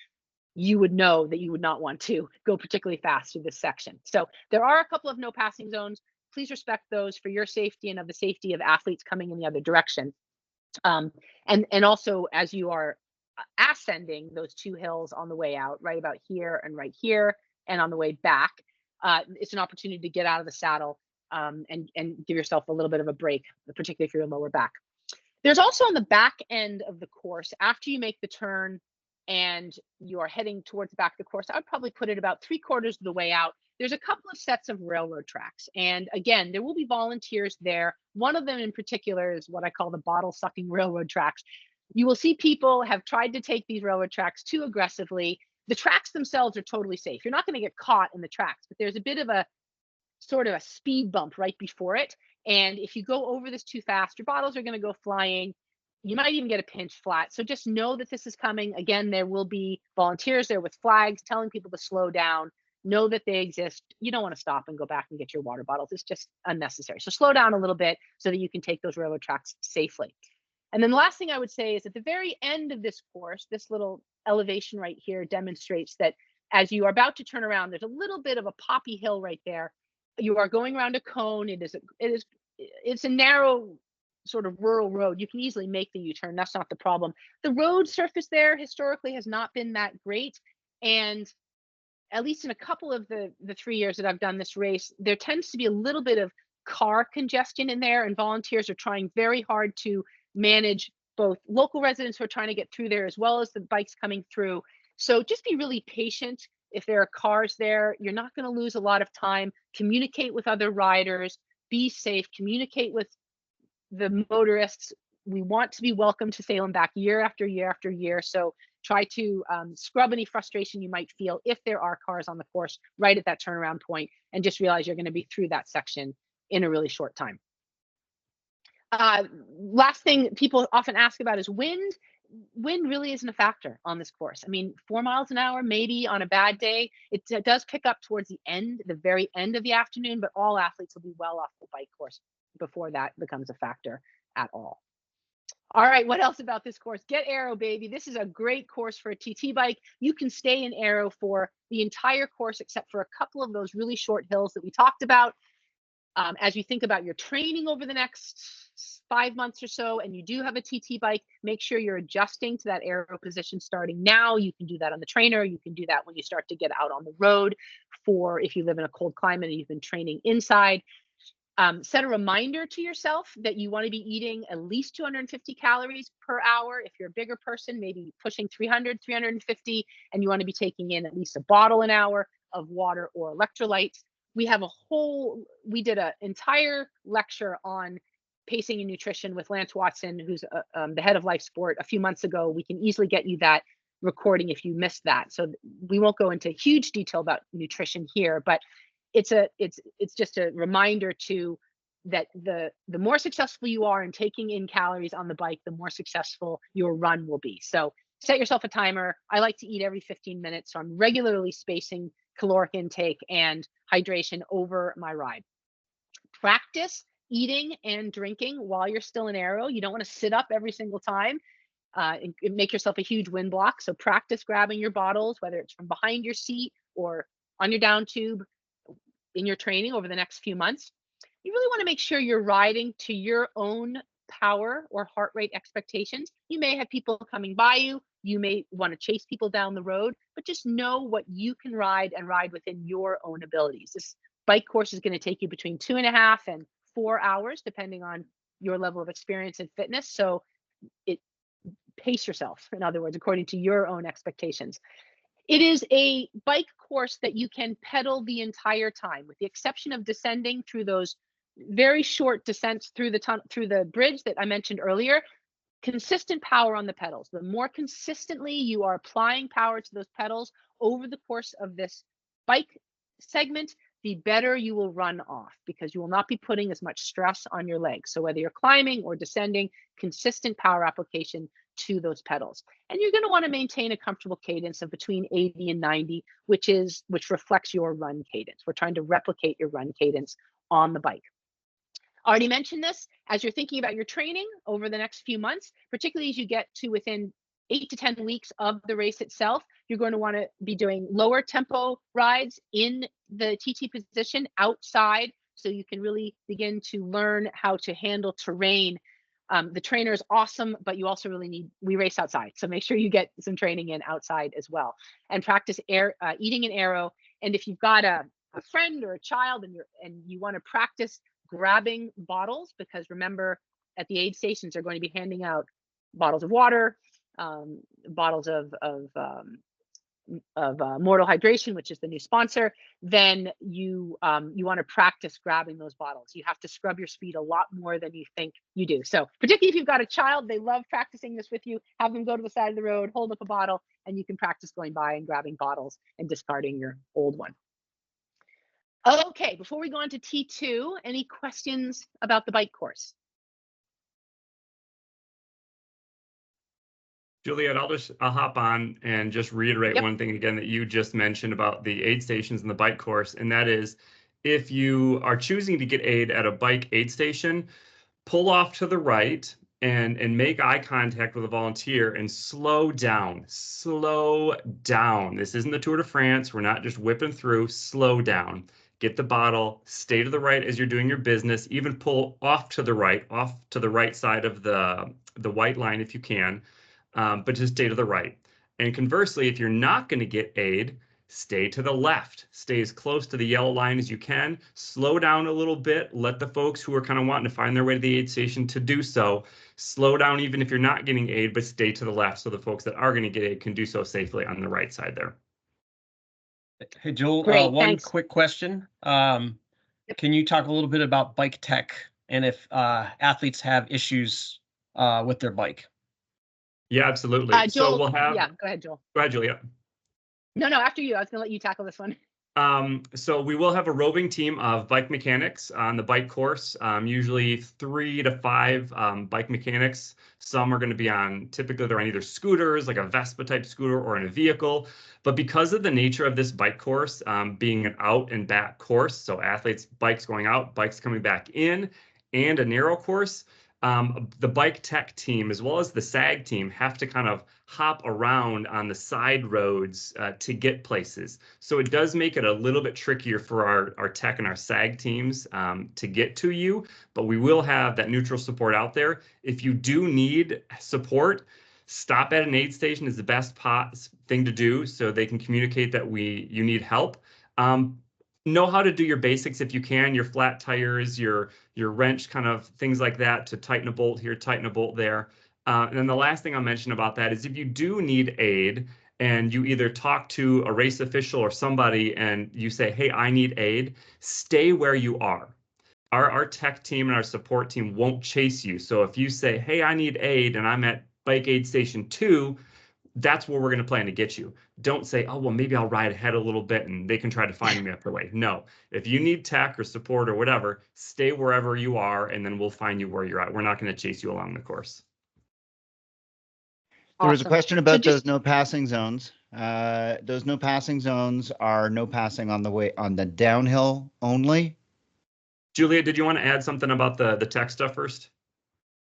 S3: you would know that you would not want to go particularly fast through this section. So there are a couple of no passing zones. Please respect those for your safety and of the safety of athletes coming in the other direction. And also, as you are ascending those two hills on the way out, right about here, and on the way back, it's an opportunity to get out of the saddle and give yourself a little bit of a break, particularly if you're lower back. There's also on the back end of the course, after you make the turn and you are heading towards the back of the course, I would probably put it about 3/4 of the way out. There's a couple of sets of railroad tracks. And again, there will be volunteers there. One of them in particular is what I call the bottle sucking railroad tracks. You will see people have tried to take these railroad tracks too aggressively. The tracks themselves are totally safe. You're not going to get caught in the tracks, but there's a bit of a sort of a speed bump right before it. And if you go over this too fast, your bottles are going to go flying. You might even get a pinch flat. So just know that this is coming. Again, there will be volunteers there with flags telling people to slow down. Know that they exist. You don't want to stop and go back and get your water bottles. It's just unnecessary. So slow down a little bit so that you can take those railroad tracks safely. And then the last thing I would say is at the very end of this course, this little elevation right here demonstrates that as you are about to turn around, there's a little bit of a poppy hill right there. You are going around a cone. It's a narrow sort of rural road. You can easily make the U-turn. That's not the problem. The road surface there historically has not been that great. And at least in a couple of the 3 years that I've done this race, there tends to be a little bit of car congestion in there, and volunteers are trying very hard to manage both local residents who are trying to get through there as well as the bikes coming through. So just be really patient. If there are cars there, you're not going to lose a lot of time. Communicate with other riders, be safe, communicate with the motorists. We want to be welcome to Salem back year after year after year. So try to scrub any frustration you might feel if there are cars on the course right at that turnaround point, and just realize you're going to be through that section in a really short time. Last thing people often ask about is wind. Wind really isn't a factor on this course. I mean, 4 miles an hour, maybe on a bad day. It does pick up towards the very end of the afternoon, but all athletes will be well off the bike course before that becomes a factor at all. All right, what else about this course? Get aero, baby. This is a great course for a TT bike. You can stay in aero for the entire course, except for a couple of those really short hills that we talked about. As you think about your training over the next 5 months or so, and you do have a TT bike, make sure you're adjusting to that aero position starting now. You can do that on the trainer. You can do that when you start to get out on the road, for if you live in a cold climate and you've been training inside. Set a reminder to yourself that you want to be eating at least 250 calories per hour. If you're a bigger person, maybe pushing 300, 350, and you want to be taking in at least a bottle an hour of water or electrolytes. We did an entire lecture on pacing and nutrition with Lance Watson, who's the head of Life Sport, a few months ago. We can easily get you that recording if you missed that. So we won't go into huge detail about nutrition here, but it's just a reminder that the more successful you are in taking in calories on the bike, the more successful your run will be. So set yourself a timer. I like to eat every 15 minutes, so I'm regularly spacing caloric intake and hydration over my ride. Practice eating and drinking while you're still in aero. You don't want to sit up every single time and make yourself a huge wind block. So practice grabbing your bottles, whether it's from behind your seat or on your down tube in your training over the next few months. You really want to make sure you're riding to your own power or heart rate expectations. You may have people coming by you. You may want to chase people down the road, but just know what you can ride and ride within your own abilities. This bike course is going to take you between 2.5 and 4 hours, depending on your level of experience and fitness. So pace yourself, in other words, according to your own expectations. It is a bike course that you can pedal the entire time, with the exception of descending through those very short descents through the bridge that I mentioned earlier. Consistent power on the pedals. The more consistently you are applying power to those pedals over the course of this bike segment, the better you will run off, because you will not be putting as much stress on your legs. So whether you're climbing or descending, consistent power application to those pedals. And you're going to want to maintain a comfortable cadence of between 80 and 90, which reflects your run cadence. We're trying to replicate your run cadence on the bike. Already mentioned this, as you're thinking about your training over the next few months, particularly as you get to within 8 to 10 weeks of the race itself, you're going to want to be doing lower tempo rides in the TT position outside, so you can really begin to learn how to handle terrain. The trainer is awesome, but you also really we race outside. So make sure you get some training in outside as well, and practice eating an aero. And if you've got a friend or a child and you want to practice grabbing bottles, because remember, at the aid stations are going to be handing out bottles of water, bottles of Mortal Hydration, which is the new sponsor, then you want to practice grabbing those bottles. You have to scrub your speed a lot more than you think you do. So particularly if you've got a child, they love practicing this with you. Have them go to the side of the road, hold up a bottle, and you can practice going by and grabbing bottles and discarding your old one. Okay, before we go on to T2, any questions about the bike course?
S2: Juliet, I'll hop on and just reiterate one thing again that you just mentioned about the aid stations and the bike course, and that is if you are choosing to get aid at a bike aid station, pull off to the right and make eye contact with a volunteer and slow down. Slow down. This isn't the Tour de France. We're not just whipping through. Slow down. Get the bottle, stay to the right as you're doing your business, even pull off to the right side of the white line if you can. But just stay to the right. And conversely, if you're not going to get aid, stay to the left. Stay as close to the yellow line as you can. Slow down a little bit. Let the folks who are kind of wanting to find their way to the aid station to do so. Slow down even if you're not getting aid, but stay to the left so the folks that are going to get aid can do so safely on the right side there.
S1: Hey, Joel,
S3: Thanks.
S1: Quick question. Can you talk a little bit about bike tech and if athletes have issues with their bike?
S2: Yeah, absolutely.
S3: Joel,
S2: so we'll have.
S3: Yeah, go ahead, Joel.
S2: Go ahead, Julia.
S3: No, after you. I was going to let you tackle this one.
S2: So we will have a roving team of bike mechanics on the bike course, usually 3 to 5 bike mechanics. Some are going to be typically they're on either scooters, like a Vespa type scooter, or in a vehicle. But because of the nature of this bike course being an out and back course, so athletes, bikes going out, bikes coming back in, and a narrow course, the bike tech team as well as the SAG team have to kind of hop around on the side roads to get places. So it does make it a little bit trickier for our tech and our SAG teams to get to you, but we will have that neutral support out there. If you do need support, stop at an aid station is the best thing to do so they can communicate that you need help. Know how to do your basics if you can, your flat tires, your wrench, kind of things like that, to tighten a bolt here, tighten a bolt there. And then the last thing I'll mention about that is if you do need aid and you either talk to a race official or somebody and you say, hey, I need aid, stay where you are. Our tech team and our support team won't chase you. So if you say, hey, I need aid and I'm at Bike Aid Station 2, that's where we're going to plan to get you. Don't say, oh, well, maybe I'll ride ahead a little bit and they can try to find me up the way. No, if you need tech or support or whatever, stay wherever you are and then we'll find you where you're at. We're not going to chase you along the course.
S4: There was a question about those no passing zones. Those no passing zones are no passing on the downhill only.
S2: Julia, did you want to add something about the tech stuff first?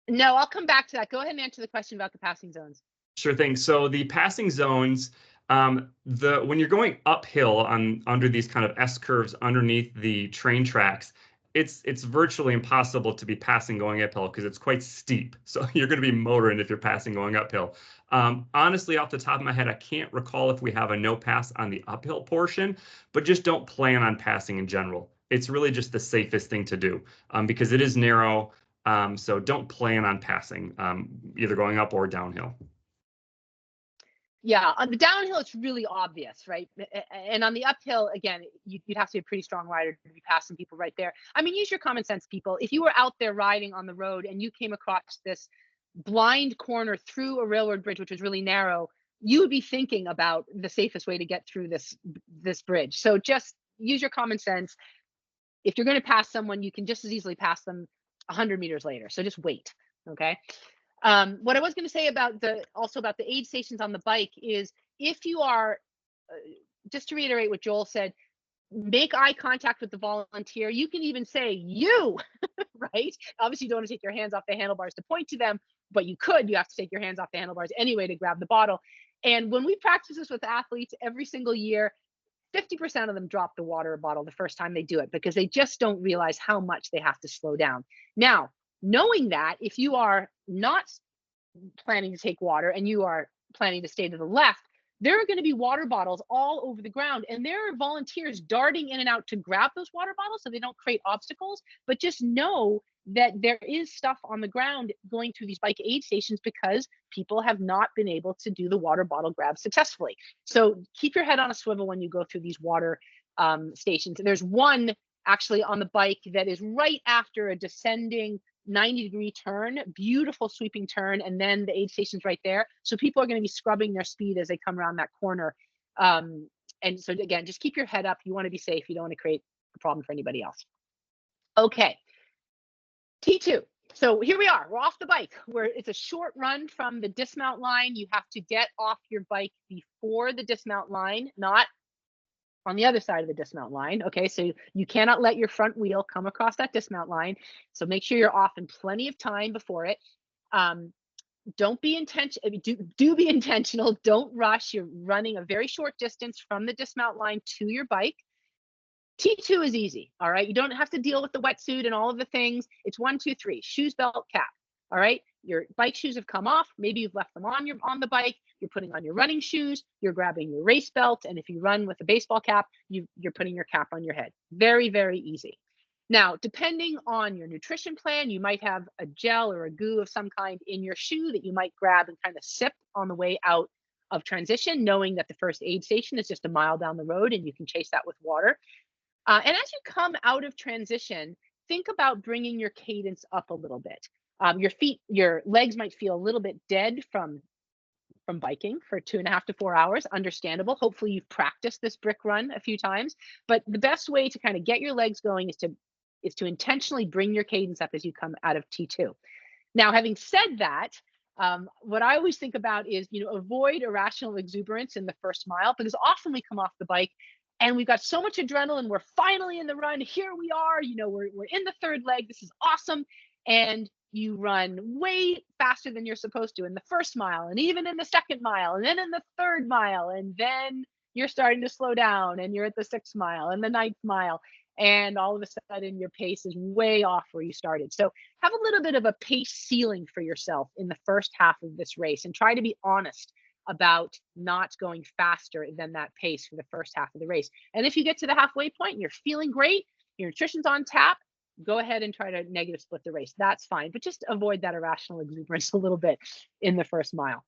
S3: No, I'll come back to that. Go ahead and answer the question about the passing zones.
S2: Sure thing. So the passing zones, when you're going uphill under these kind of S curves underneath the train tracks, it's virtually impossible to be passing going uphill because it's quite steep. So you're going to be motoring if you're passing going uphill. Honestly, off the top of my head, I can't recall if we have a no pass on the uphill portion, but just don't plan on passing in general. It's really just the safest thing to do because it is narrow. So don't plan on passing either going up or downhill.
S3: Yeah, on the downhill, it's really obvious, right? And on the uphill, again, you'd have to be a pretty strong rider to be passing people right there. I mean, use your common sense, people. If you were out there riding on the road and you came across this blind corner through a railroad bridge, which was really narrow, you would be thinking about the safest way to get through this bridge. So just use your common sense. If you're going to pass someone, you can just as easily pass them 100 meters later. So just wait, okay? What I was going to say about the aid stations on the bike is if you are, just to reiterate what Joel said, make eye contact with the volunteer. You can even say you, right? Obviously, you don't want to take your hands off the handlebars to point to them, but you have to take your hands off the handlebars anyway to grab the bottle. And when we practice this with athletes every single year, 50% of them drop the water bottle the first time they do it because they just don't realize how much they have to slow down. Now, knowing that, if you are not planning to take water and you are planning to stay to the left, there are going to be water bottles all over the ground, and there are volunteers darting in and out to grab those water bottles so they don't create obstacles. But just know that there is stuff on the ground going through these bike aid stations because people have not been able to do the water bottle grab successfully. So keep your head on a swivel when you go through these water stations. There's one actually on the bike that is right after a descending 90-degree turn, beautiful sweeping turn, and then the aid station's right there. So people are going to be scrubbing their speed as they come around that corner. And so again, just keep your head up. You want to be safe. You don't want to create a problem for anybody else. Okay, T2. So here we are. We're off the bike. It's a short run from the dismount line. You have to get off your bike before the dismount line, not on the other side of the dismount line. Okay, so you cannot let your front wheel come across that dismount line. So make sure you're off in plenty of time before it. Don't be intentional. Do be intentional. Don't rush. You're running a very short distance from the dismount line to your bike. T2 is easy. All right, you don't have to deal with the wetsuit and all of the things. It's 1, 2, 3. Shoes, belt, cap. All right, your bike shoes have come off. Maybe you've left them on the bike. You're putting on your running shoes. You're grabbing your race belt, and if you run with a baseball cap, you're putting your cap on your head. Very, very easy. Now, depending on your nutrition plan, you might have a gel or a goo of some kind in your shoe that you might grab and kind of sip on the way out of transition, knowing that the first aid station is just a mile down the road and you can chase that with water. And as you come out of transition, think about bringing your cadence up a little bit. Your legs might feel a little bit dead from biking for 2.5 to 4 hours. Understandable. Hopefully you've practiced this brick run a few times, but the best way to kind of get your legs going is to intentionally bring your cadence up as you come out of T2. Now, having said that, what I always think about is, avoid irrational exuberance in the first mile, because often we come off the bike and we've got so much adrenaline. We're finally in the run. Here we are. We're in the third leg. This is awesome. And you run way faster than you're supposed to in the first mile, and even in the second mile, and then in the third mile, and then you're starting to slow down and you're at the 6th mile and the 9th mile, and all of a sudden your pace is way off where you started. So have a little bit of a pace ceiling for yourself in the first half of this race, and try to be honest about not going faster than that pace for the first half of the race. And if you get to the halfway point and you're feeling great, your nutrition's on tap, go ahead and try to negative split the race. That's fine, but just avoid that irrational exuberance a little bit in the first mile.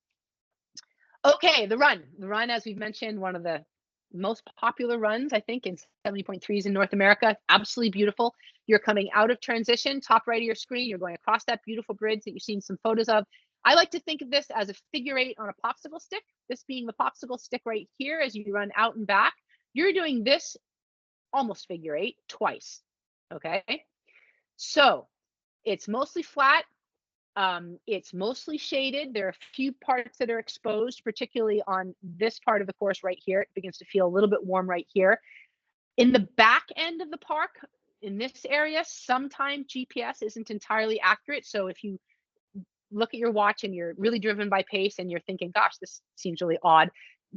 S3: Okay, the run, as we've mentioned, one of the most popular runs, I think, in 70.3s in North America. Absolutely beautiful. You're coming out of transition, top right of your screen. You're going across that beautiful bridge that you've seen some photos of. I like to think of this as a figure 8 on a popsicle stick. This being the popsicle stick right here as you run out and back. You're doing this almost figure 8 twice. Okay. So it's mostly flat. It's mostly shaded. There are a few parts that are exposed, particularly on this part of the course right here. It begins to feel a little bit warm right here. In the back end of the park, in this area, sometimes GPS isn't entirely accurate. So if you look at your watch and you're really driven by pace and you're thinking, gosh, this seems really odd,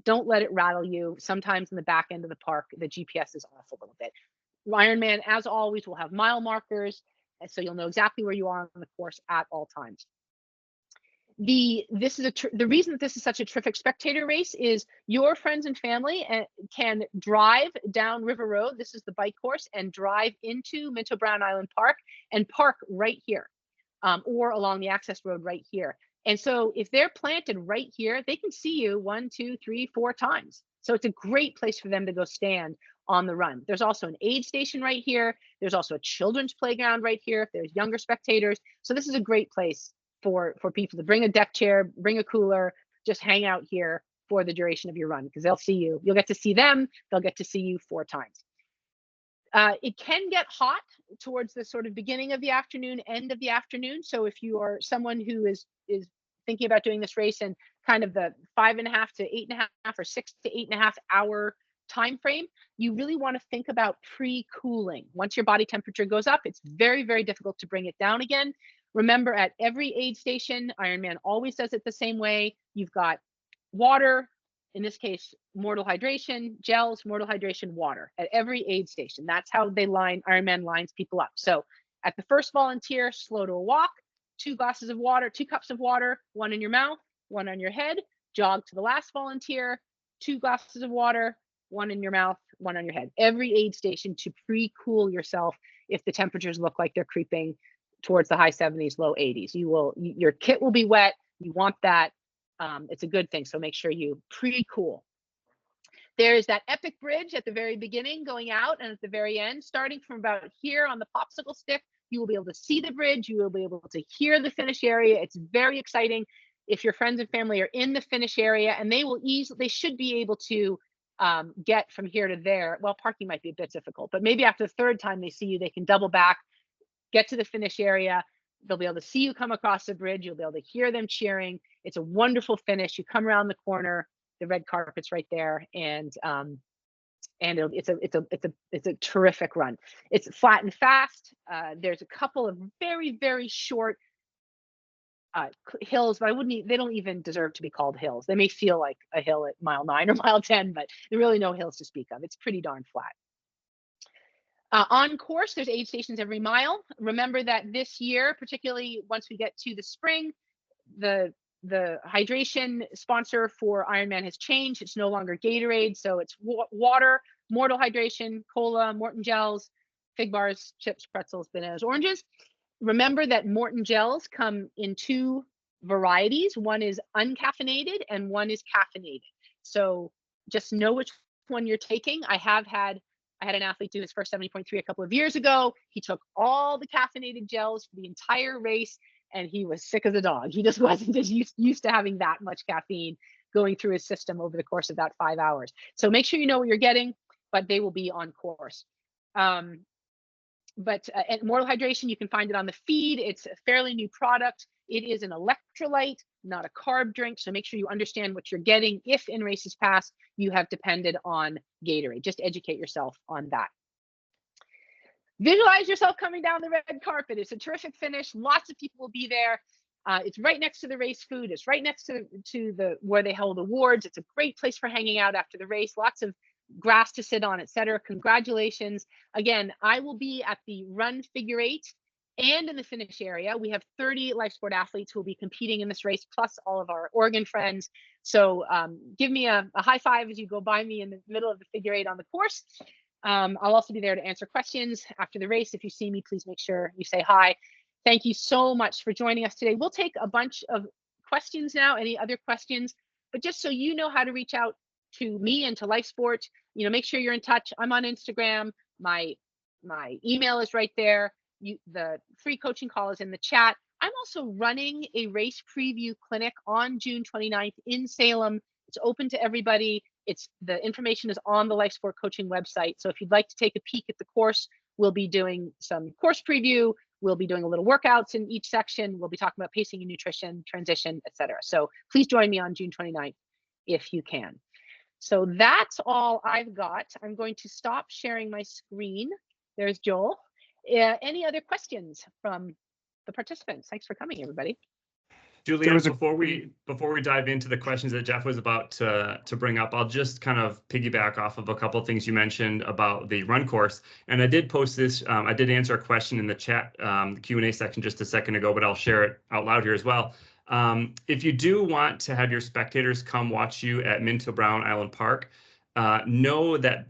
S3: don't let it rattle you. Sometimes in the back end of the park, the GPS is off a little bit. Ironman, as always, will have mile markers, and so you'll know exactly where you are on the course at all times. The reason that this is such a terrific spectator race is your friends and family can drive down River Road. This is the bike course, and drive into Minto Brown Island Park and park right here, or along the access road right here. And so if they're planted right here, they can see you 1, 2, 3, 4 times. So it's a great place for them to go stand on the run. There's also an aid station right here. There's also a children's playground right here if there's younger spectators. So this is a great place for people to bring a deck chair, bring a cooler, just hang out here for the duration of your run, because they'll see you. You'll get to see them. They'll get to see you 4 times. It can get hot towards the sort of beginning of the afternoon, end of the afternoon. So if you are someone who is thinking about doing this race in kind of the 5.5 to 8.5 or 6 to 8.5 hour time frame, you really want to think about pre-cooling. Once your body temperature goes up, it's very, very difficult to bring it down again. Remember, at every aid station, Ironman always does it the same way. You've got water, in this case, Mortal Hydration, gels, Mortal Hydration, water at every aid station. That's how Ironman lines people up. So at the first volunteer, slow to a walk, 2 glasses of water, 2 cups of water, 1 in your mouth, 1 on your head. Jog to the last volunteer, 2 glasses of water, 1 in your mouth, 1 on your head. Every aid station to pre-cool yourself if the temperatures look like they're creeping towards the high 70s, low 80s. Your kit will be wet. You want that. It's a good thing. So make sure you pre-cool. There is that epic bridge at the very beginning going out, and at the very end, starting from about here on the popsicle stick, you will be able to see the bridge. You will be able to hear the finish area. It's very exciting. If your friends and family are in the finish area, and they should be able to get from here to there. Well, parking might be a bit difficult, but maybe after the 3rd time they see you, they can double back, get to the finish area. They'll be able to see you come across the bridge. You'll be able to hear them cheering. It's a wonderful finish. You come around the corner, the red carpet's right there, and it's a terrific run. It's flat and fast. There's a couple of very, very short hills, but they don't even deserve to be called hills. They may feel like a hill at mile 9 or mile 10, but there are really no hills to speak of. It's pretty darn flat. On course, there's aid stations every mile. Remember that this year, particularly once we get to the spring, the hydration sponsor for Ironman has changed. It's no longer Gatorade, so it's water, Mortal Hydration, cola, Morton gels, fig bars, chips, pretzels, bananas, oranges. Remember that Morton gels come in 2 varieties. One is uncaffeinated and one is caffeinated. So just know which one you're taking. I had an athlete do his first 70.3 a couple of years ago. He took all the caffeinated gels for the entire race, and he was sick as a dog. He just wasn't just used to having that much caffeine going through his system over the course of that 5 hours. So make sure you know what you're getting, but they will be on course. But at Mortal Hydration, you can find it on the feed. It's a fairly new product. It is an electrolyte, not a carb drink. So make sure you understand what you're getting if in races past you have depended on Gatorade. Just educate yourself on that. Visualize yourself coming down the red carpet. It's a terrific finish. Lots of people will be there. It's right next to the race food. It's right next to where they hold awards. It's a great place for hanging out after the race. Lots of grass to sit on, etc. Congratulations. Again, I will be at the run figure 8 and in the finish area. We have 30 life sport athletes who will be competing in this race, plus all of our Oregon friends. So give me a high five as you go by me in the middle of the figure 8 on the course. I'll also be there to answer questions after the race. If you see me, please make sure you say hi. Thank you so much for joining us today. We'll take a bunch of questions now, any other questions, but just so you know how to reach out to me and to Life Sport, make sure you're in touch. I'm on Instagram. My email is right there. The free coaching call is in the chat. I'm also running a race preview clinic on June 29th in Salem. It's open to everybody. The information is on the Life Sport Coaching website. So if you'd like to take a peek at the course, we'll be doing some course preview. We'll be doing a little workouts in each section. We'll be talking about pacing and nutrition, transition, etc. So please join me on June 29th if you can. So that's all I've got. I'm going to stop sharing my screen. There's Joel. Any other questions from the participants? Thanks for coming, everybody.
S2: Julian, before we dive into the questions that Jeff was about to bring up, I'll just kind of piggyback off of a couple of things you mentioned about the run course. And I did post this. I did answer a question in the chat, the Q&A section just a second ago, but I'll share it out loud here as well. If you do want to have your spectators come watch you at Minto Brown Island Park, know that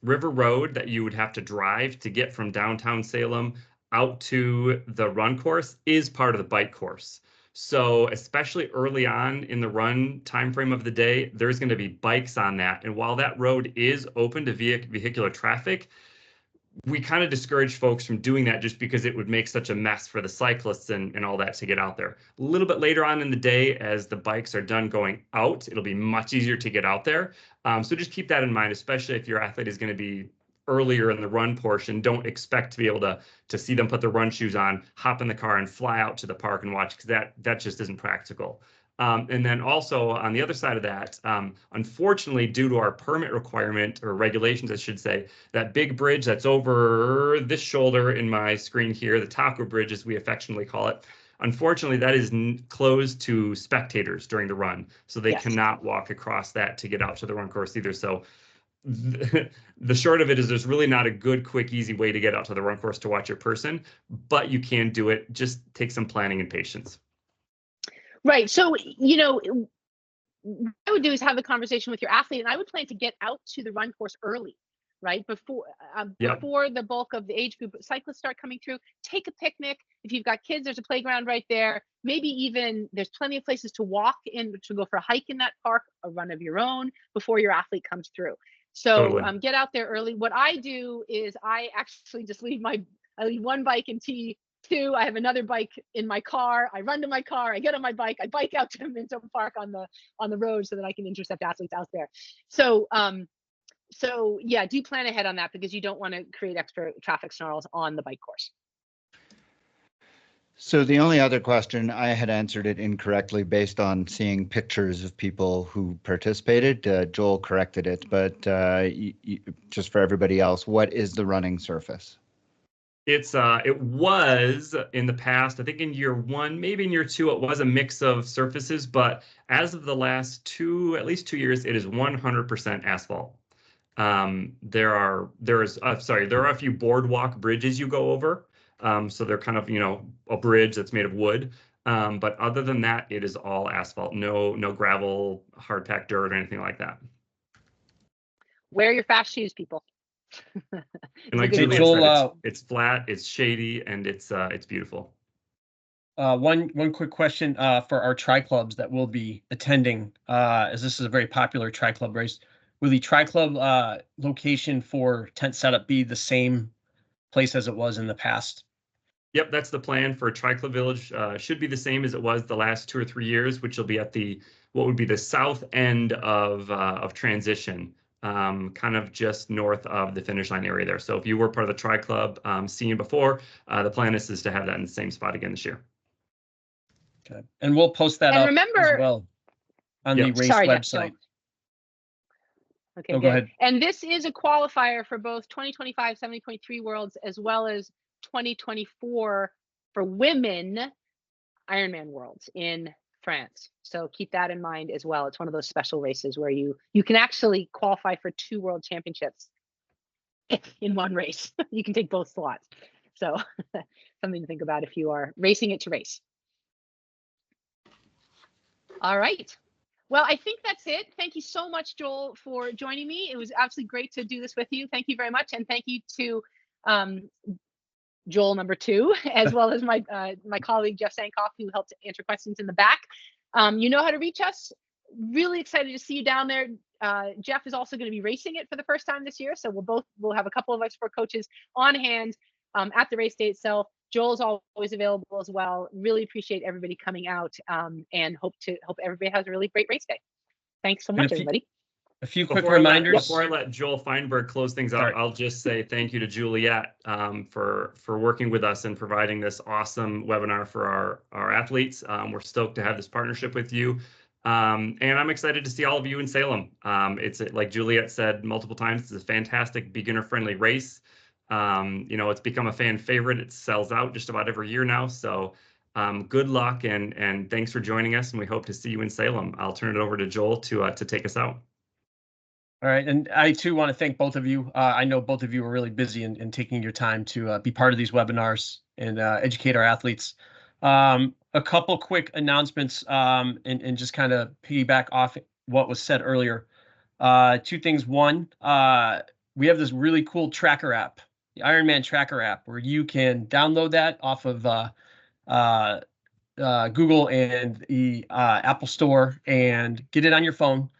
S2: River Road that you would have to drive to get from downtown Salem out to the run course is part of the bike course. So especially early on in the run time frame of the day, there's going to be bikes on that. And while that road is open to vehicular traffic, we kind of discourage folks from doing that just because it would make such a mess for the cyclists and all that to get out there. A little bit later on in the day, as the bikes are done going out, it'll be much easier to get out there. So just keep that in mind, especially if your athlete is going to be earlier in the run portion. Don't expect to be able to see them put their run shoes on, hop in the car and fly out to the park and watch, because that just isn't practical. And then also on the other side of that, unfortunately, due to our permit requirement or regulations, I should say, that big bridge that's over this shoulder in my screen here, the Taco Bridge, as we affectionately call it, unfortunately, that is closed to spectators during the run. So they cannot walk across that to get out to the run course either. So the short of it is there's really not a good, quick, easy way to get out to the run course to watch your person, but you can do it. Just take some planning and patience.
S3: Right. So, I would do is have a conversation with your athlete, and I would plan to get out to the run course early, right? Before the bulk of the age group cyclists start coming through. Take a picnic. If you've got kids, there's a playground right there. Maybe even there's plenty of places to walk in, to go for a hike in that park, a run of your own before your athlete comes through. So
S2: Totally.
S3: Get out there early. What I do is I actually just leave one bike in T2. I have another bike in my car. I run to my car. I get on my bike. I bike out to Minto Park on the road so that I can intercept athletes out there. So yeah, do plan ahead on that, because you don't want to create extra traffic snarls on the bike course.
S4: So the only other question, I had answered it incorrectly based on seeing pictures of people who participated. Joel corrected it, but just for everybody else, what is the running surface?
S2: It was in the past, I think in year 1, maybe in year 2, it was a mix of surfaces, but as of the last at least 2 years, it is 100% asphalt. There are a few boardwalk bridges you go over. So they're kind of, a bridge that's made of wood. But other than that, it is all asphalt. No gravel, hard packed dirt, or anything like that.
S3: Wear your fast shoes, people.
S2: And like Julia said, it's flat, it's shady, and it's beautiful.
S1: One quick question for our tri clubs that will be attending, as this is a very popular tri club race. Will the tri club location for tent setup be the same place as it was in the past?
S2: Yep, that's the plan for Tri-Club Village. Should be the same as it was the last 2 or 3 years, which will be at what would be the south end of transition, kind of just north of the finish line area there. So if you were part of the Tri-Club scene before, the plan is to have that in the same spot again this year.
S1: Okay, and we'll post that up as well on the race website.
S3: Okay, good. Go ahead. And this is a qualifier for both 2025 70.3 Worlds as well as 2024 for women Ironman Worlds in France. So keep that in mind as well. It's one of those special races where you can actually qualify for 2 world championships in one race. You can take both slots. So something to think about if you are racing it to race. All right. Well, I think that's it. Thank you so much, Joel, for joining me. It was absolutely great to do this with you. Thank you very much. And thank you to Joel number 2, as well as my colleague, Jeff Sankoff, who helped answer questions in the back. You know how to reach us. Really excited to see you down there. Jeff is also going to be racing it for the first time this year. So we'll have a couple of expert coaches on hand at the race day itself. Joel's always available as well. Really appreciate everybody coming out and hope everybody has a really great race day. Thanks so much, everybody.
S1: A few quick reminders.
S2: Before I let Joel Feinberg close things out, I'll just say thank you to Juliet for working with us and providing this awesome webinar for our athletes. We're stoked to have this partnership with you. And I'm excited to see all of you in Salem. It's like Juliet said multiple times, it's a fantastic beginner-friendly race. It's become a fan favorite. It sells out just about every year now. So good luck and thanks for joining us. And we hope to see you in Salem. I'll turn it over to Joel to take us out.
S1: All right. And I, too, want to thank both of you. I know both of you are really busy in taking your time to be part of these webinars and educate our athletes. A couple quick announcements and just kind of piggyback off what was said earlier. 2 things. One, we have this really cool tracker app, the Ironman Tracker app, where you can download that off of Google and the Apple Store and get it on your phone.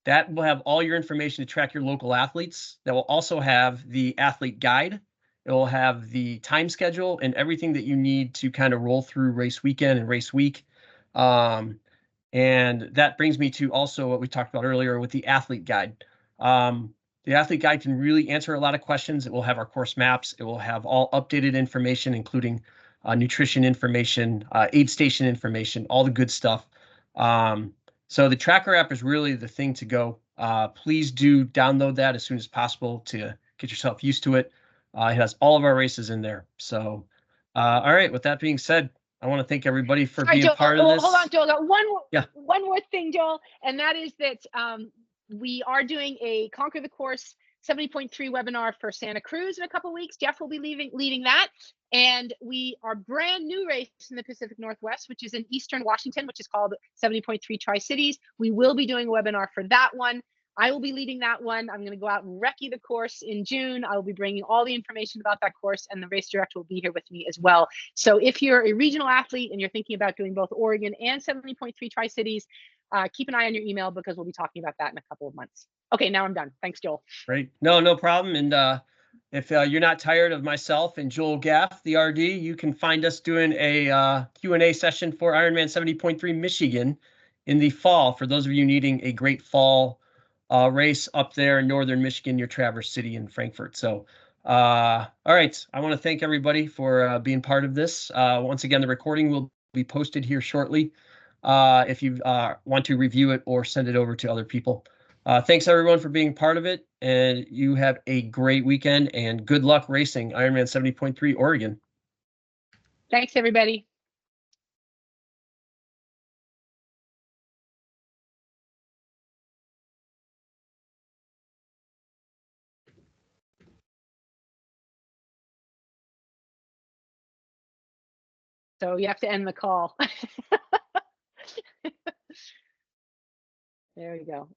S1: That will have all your information to track your local athletes. That will also have the athlete guide. It will have the time schedule and everything that you need to kind of roll through race weekend and race week. And that brings me to also what we talked about earlier with the athlete guide. The athlete guide can really answer a lot of questions. It will have our course maps. It will have all updated information, including nutrition information, aid station information, all the good stuff. So the tracker app is really the thing to go. Please do download that as soon as possible to get yourself used to it. It has all of our races in there. So, all right, with that being said, I want to thank everybody for being part of this.
S3: Hold on, Joel. One more thing, Joel, and that is that we are doing a Conquer the Course 70.3 webinar for Santa Cruz in a couple weeks. Jeff will be leading that. And our brand new race in the Pacific Northwest, which is in Eastern Washington, which is called 70.3 Tri-Cities. We will be doing a webinar for that one. I will be leading that one. I'm going to go out and recce the course in June. I will be bringing all the information about that course, and the race director will be here with me as well. So if you're a regional athlete and you're thinking about doing both Oregon and 70.3 Tri-Cities, keep an eye on your email, because we'll be talking about that in a couple of months. Okay, now I'm done. Thanks, Joel.
S1: Great. No problem. And if you're not tired of myself and Joel Gaff, the RD, you can find us doing a Q&A session for Ironman 70.3 Michigan in the fall, for those of you needing a great fall race up there in northern Michigan near Traverse City and Frankfurt. So, all right. I want to thank everybody for being part of this. Once again, the recording will be posted here shortly if you want to review it or send it over to other people. Thanks everyone for being part of it, and you have a great weekend, and good luck racing Ironman 70.3 Oregon.
S3: Thanks, everybody. So you have to end the call. There we go.